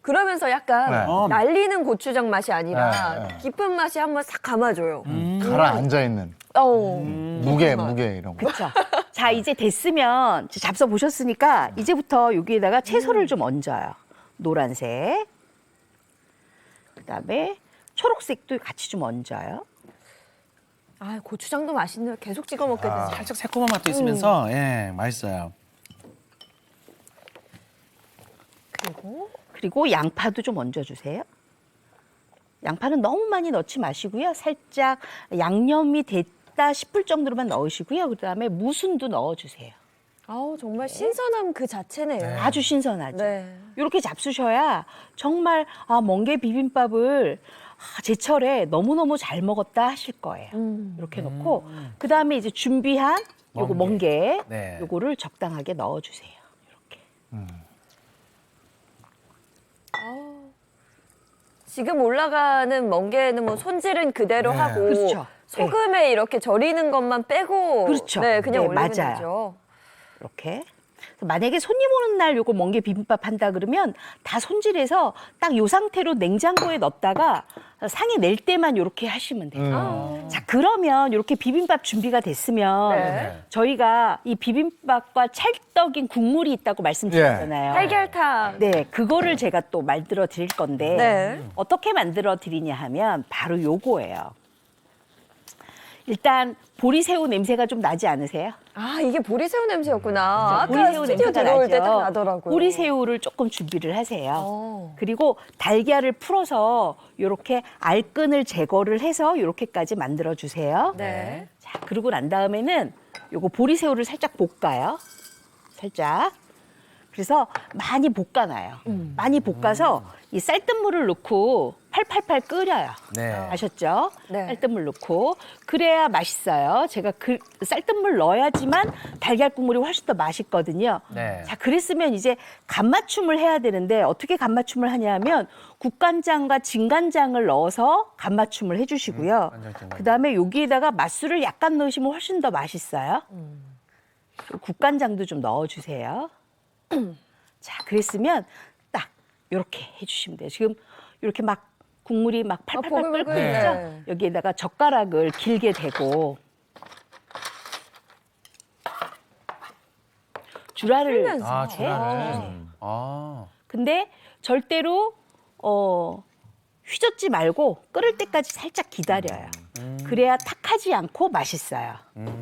그러면서 약간 네. 날리는 고추장 맛이 아니라 네, 네. 깊은 맛이 한번 싹 감아줘요. 가라앉아 있는 무게 이런 거. 그렇죠. 자, 이제 됐으면 이제 잡숴 보셨으니까 이제부터 여기에다가 채소를 좀 얹어요. 노란색. 그다음에 초록색도 같이 좀 얹어요. 아 고추장도 맛있네요. 계속 찍어 먹게 되죠. 살짝 새콤한 맛도 있으면서 예, 맛있어요. 그리고 양파도 좀 얹어주세요. 양파는 너무 많이 넣지 마시고요. 살짝 양념이 됐다 싶을 정도로만 넣으시고요. 그다음에 무순도 넣어주세요. 아우 정말 신선함 그 자체네요. 아주 신선하죠. 네. 이렇게 잡수셔야 정말 멍게 비빔밥을 제철에 너무너무 잘 먹었다 하실 거예요. 이렇게 넣고 그다음에 이제 준비한 요거 멍게 네. 요거를 적당하게 넣어주세요. 이렇게. 지금 올라가는 멍게는 뭐 손질은 그대로 네. 하고 그렇죠. 소금에 이렇게 절이는 것만 빼고 그렇죠. 네, 그냥 네, 올리면 맞아요. 되죠. 이렇게. 그래서 만약에 손님 오는 날 요거 멍게 비빔밥 한다 그러면 다 손질해서 딱 요 상태로 냉장고에 넣었다가 상에 낼 때만 요렇게 하시면 돼요. 자, 그러면 이렇게 비빔밥 준비가 됐으면 네. 저희가 이 비빔밥과 찰떡인 국물이 있다고 말씀드렸잖아요. 달걀탕. 네, 그거를 제가 또 만들어 드릴 건데 네. 어떻게 만들어 드리냐 하면 바로 요거예요. 일단 보리새우 냄새가 좀 나지 않으세요? 아 이게 보리새우 냄새였구나. 아까 보리새우 스튜디오 냄새가 들어올 때 딱 나죠. 나더라고요. 보리새우를 조금 준비를 하세요. 어. 그리고 달걀을 풀어서 이렇게 알끈을 제거를 해서 이렇게까지 만들어 주세요. 네. 자, 그러고 난 다음에는 요거 보리새우를 살짝 볶아요. 살짝. 그래서 많이 볶아놔요. 많이 볶아서 이 쌀뜨물을 넣고 팔팔팔 끓여요. 네. 아셨죠? 네. 쌀뜨물 넣고 그래야 맛있어요. 제가 그 쌀뜨물 넣어야지만 달걀 국물이 훨씬 더 맛있거든요. 네. 자, 그랬으면 이제 간맞춤을 해야 되는데 어떻게 간맞춤을 하냐면 국간장과 진간장을 넣어서 간맞춤을 해주시고요. 간장, 진간장. 그다음에 여기에다가 맛술을 약간 넣으시면 훨씬 더 맛있어요. 그리고 국간장도 좀 넣어주세요. 자, 그랬으면 딱 이렇게 해주시면 돼요. 지금 이렇게 막 국물이 막 팔팔팔 보글보글. 끓고 있죠? 네. 여기에다가 젓가락을 길게 대고 줄알을 풀면서. 아, 네. 주라를. 아. 근데 절대로 휘젓지 말고 끓을 때까지 살짝 기다려요. 그래야 탁하지 않고 맛있어요.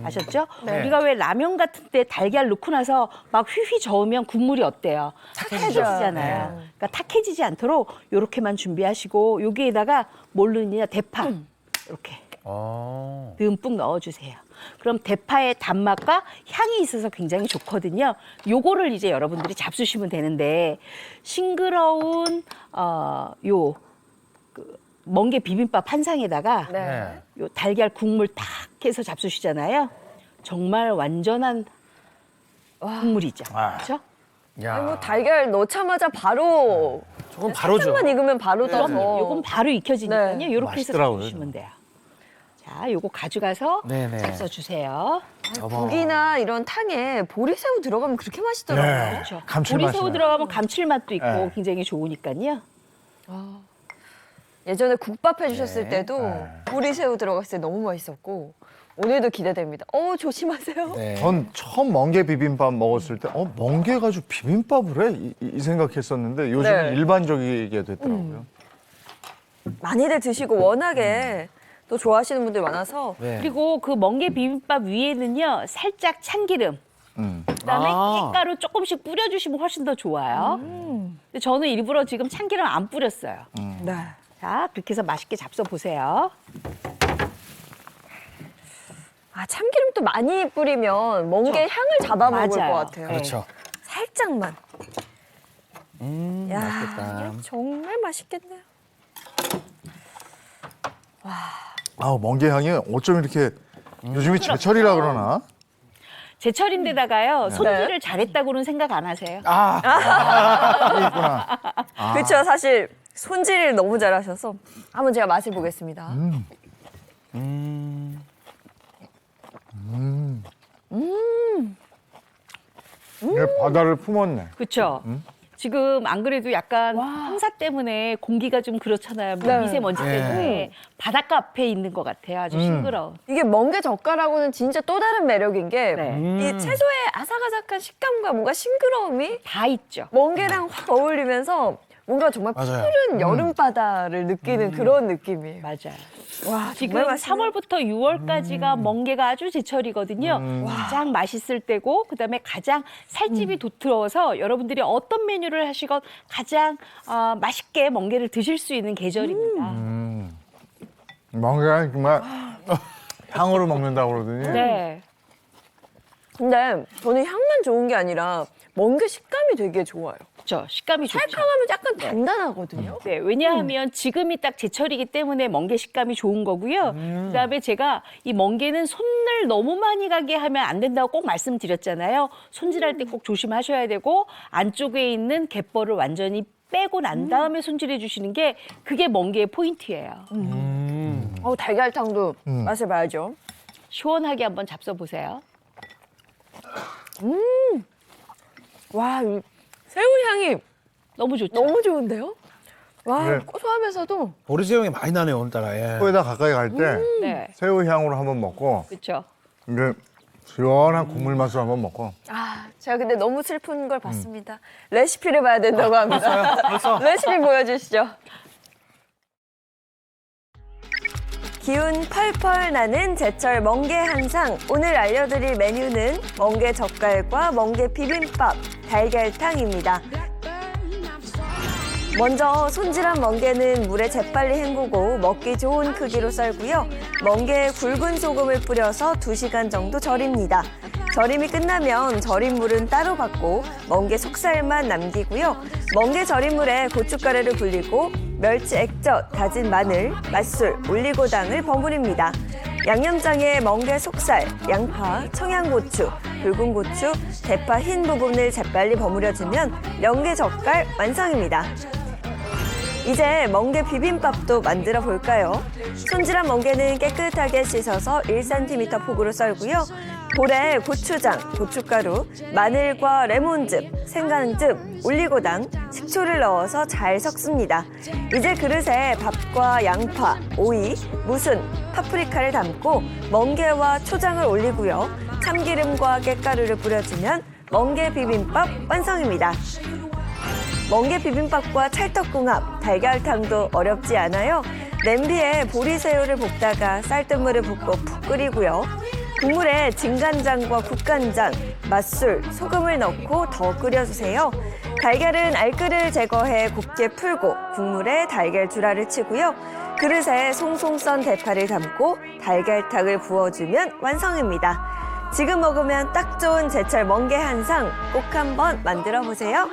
아셨죠? 네. 우리가 왜 라면 같은 때 달걀 넣고 나서 막 휘휘 저으면 국물이 어때요? 탁해지잖아요. 네. 그러니까 탁해지지 않도록 이렇게만 준비하시고 여기에다가 뭘 넣느냐? 대파. 이렇게. 듬뿍 넣어주세요. 그럼 대파의 단맛과 향이 있어서 굉장히 좋거든요. 요거를 이제 여러분들이 잡수시면 되는데 싱그러운 멍게 비빔밥 한 상에다가 네. 요 달걀 국물 딱 해서 잡수시잖아요. 정말 완전한 국물이죠. 그렇죠? 야. 아니, 뭐 달걀 넣자마자 바로 저건 바로죠. 살짝만 익으면 바로 그럼 떠서. 요건 바로 익혀지니까요. 네. 이렇게 해서 맛있더라고요. 잡수시면 돼요. 자, 요거 가져가서 네네. 잡숴주세요. 국이나 이런 탕에 보리새우 들어가면 그렇게 맛있더라고요. 네. 그렇죠. 감칠맛이 보리새우 나요. 들어가면 감칠맛도 있고 네. 굉장히 좋으니까요. 예전에 국밥 해주셨을 네. 때도 보리새우 들어갔을 때 너무 맛있었고 오늘도 기대됩니다. 조심하세요. 네. 전 처음 멍게 비빔밥 먹었을 때 멍게 가지고 비빔밥을 해? 이 생각했었는데 요즘은 네. 일반적이게 됐더라고요. 많이들 드시고 워낙에 또 좋아하시는 분들 많아서 네. 그리고 그 멍게 비빔밥 위에는요 살짝 참기름, 그다음에 아. 깻가루 조금씩 뿌려주시면 훨씬 더 좋아요. 근데 저는 일부러 지금 참기름 안 뿌렸어요. 네. 자, 그렇게 해서 맛있게 잡숴 보세요. 참기름도 많이 뿌리면 멍게 향을 잡아먹을 맞아요. 것 같아요. 그렇죠. 살짝만. 야, 맛있겠다. 이게 정말 맛있겠네요. 멍게 향이 어쩜 이렇게 요즘이 제철이라 그러나? 제철인데다가요 손질을 잘했다고는 생각 안 하세요? 여기 있구나. 그렇죠. 사실 손질을 너무 잘하셔서 한번 제가 맛을 보겠습니다. 이게 바다를 품었네. 그렇죠. 지금 안 그래도 약간 황사 때문에 공기가 좀 그렇잖아요. 네. 미세먼지 때문에 바닷가 앞에 있는 것 같아요. 아주 싱그러운. 이게 멍게 젓갈하고는 진짜 또 다른 매력인 게 네. 이 채소의 아삭아삭한 식감과 뭔가 싱그러움이 다 있죠. 멍게랑 확 어울리면서 뭔가 정말 맞아요. 푸른 여름바다를 느끼는 그런 느낌이에요. 맞아요. 와, 지금 정말 맛있네요. 3월부터 6월까지가 멍게가 아주 제철이거든요. 가장 맛있을 때고 그다음에 가장 살집이 도트러워서 여러분들이 어떤 메뉴를 하시건 가장 맛있게 멍게를 드실 수 있는 계절입니다. 멍게가 정말 향으로 먹는다고 그러더니 네. 근데 저는 향만 좋은 게 아니라 멍게 식감이 되게 좋아요. 그렇죠. 식감이 좋죠. 칼칼하면 약간 단단하거든요. 네, 왜냐하면 지금이 딱 제철이기 때문에 멍게 식감이 좋은 거고요. 그다음에 제가 이 멍게는 손을 너무 많이 가게 하면 안 된다고 꼭 말씀드렸잖아요. 손질할 때 꼭 조심하셔야 되고 안쪽에 있는 갯벌을 완전히 빼고 난 다음에 손질해 주시는 게 그게 멍게의 포인트예요. 달걀탕도 맛을 봐야죠. 시원하게 한번 잡숴 보세요. 와, 이 새우 향이 너무 좋죠. 너무 좋은데요? 와, 네. 고소하면서도 보리새우 향이 많이 나네요 오늘따라. 예. 코에다 가까이 갈 때 네, 새우 향으로 한번 먹고 그렇죠. 이제 시원한 국물 맛으로 한번 먹고 제가 근데 너무 슬픈 걸 봤습니다. 레시피를 봐야 된다고 합니다. 레시피 보여주시죠. 기운 펄펄 나는 제철 멍게 한상. 오늘 알려드릴 메뉴는 멍게 젓갈과 멍게 비빔밥, 달걀탕입니다. 먼저 손질한 멍게는 물에 재빨리 헹구고 먹기 좋은 크기로 썰고요. 멍게에 굵은 소금을 뿌려서 2시간 정도 절입니다. 절임이 끝나면 절인 물은 따로 받고 멍게 속살만 남기고요. 멍게 절인 물에 고춧가루를 불리고 멸치 액젓, 다진 마늘, 맛술, 올리고당을 버무립니다. 양념장에 멍게 속살, 양파, 청양고추, 붉은 고추, 대파 흰 부분을 재빨리 버무려주면 멍게 젓갈 완성입니다. 이제 멍게 비빔밥도 만들어 볼까요? 손질한 멍게는 깨끗하게 씻어서 1cm 폭으로 썰고요. 볼에 고추장, 고춧가루, 마늘과 레몬즙, 생강즙, 올리고당, 식초를 넣어서 잘 섞습니다. 이제 그릇에 밥과 양파, 오이, 무순, 파프리카를 담고 멍게와 초장을 올리고요. 참기름과 깻가루를 뿌려주면 멍게 비빔밥 완성입니다. 멍게 비빔밥과 찰떡궁합, 달걀탕도 어렵지 않아요. 냄비에 보리새우를 볶다가 쌀뜨물을 붓고 푹 끓이고요. 국물에 진간장과 국간장, 맛술, 소금을 넣고 더 끓여주세요. 달걀은 알끌을 제거해 곱게 풀고 국물에 달걀 주라를 치고요. 그릇에 송송 썬 대파를 담고 달걀탕을 부어주면 완성입니다. 지금 먹으면 딱 좋은 제철 멍게 한 상 꼭 한번 만들어 보세요.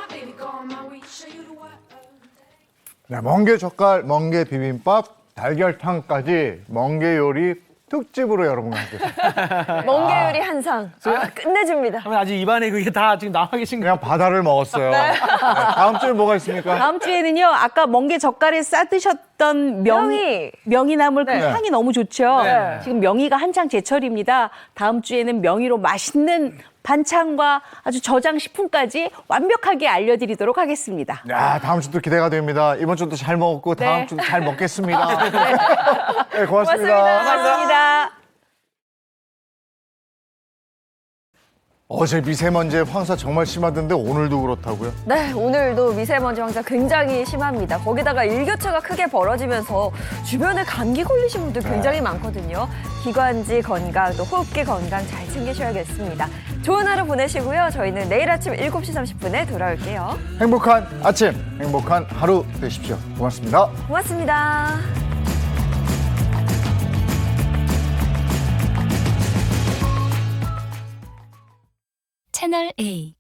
네, 멍게 젓갈, 멍게 비빔밥, 달걀탕까지 멍게 요리 특집으로 여러분과 함께. 멍게 요리 한 상 끝내줍니다. 그러면 아직 입안에 그게 다 지금 남아 계신 거예요? 그냥 바다를 먹었어요. 네, 다음 주에 뭐가 있습니까? 다음 주에는요, 아까 멍게 젓갈에 싸드셨던 명이나물 그 네. 향이 너무 좋죠. 네. 지금 명이가 한창 제철입니다. 다음 주에는 명이로 맛있는 반찬과 아주 저장식품까지 완벽하게 알려드리도록 하겠습니다. 야, 다음 주도 기대가 됩니다. 이번 주도 잘 먹었고 다음 네. 주도 잘 먹겠습니다. 네, 고맙습니다. 고맙습니다. 어제 미세먼지의 황사 정말 심하던데 오늘도 그렇다고요? 네, 오늘도 미세먼지 황사 굉장히 심합니다. 거기다가 일교차가 크게 벌어지면서 주변에 감기 걸리신 분들 굉장히 많거든요. 기관지 건강, 또 호흡기 건강 잘 챙기셔야겠습니다. 좋은 하루 보내시고요. 저희는 내일 아침 7시 30분에 돌아올게요. 행복한 아침, 행복한 하루 되십시오. 고맙습니다. 고맙습니다. 채널 A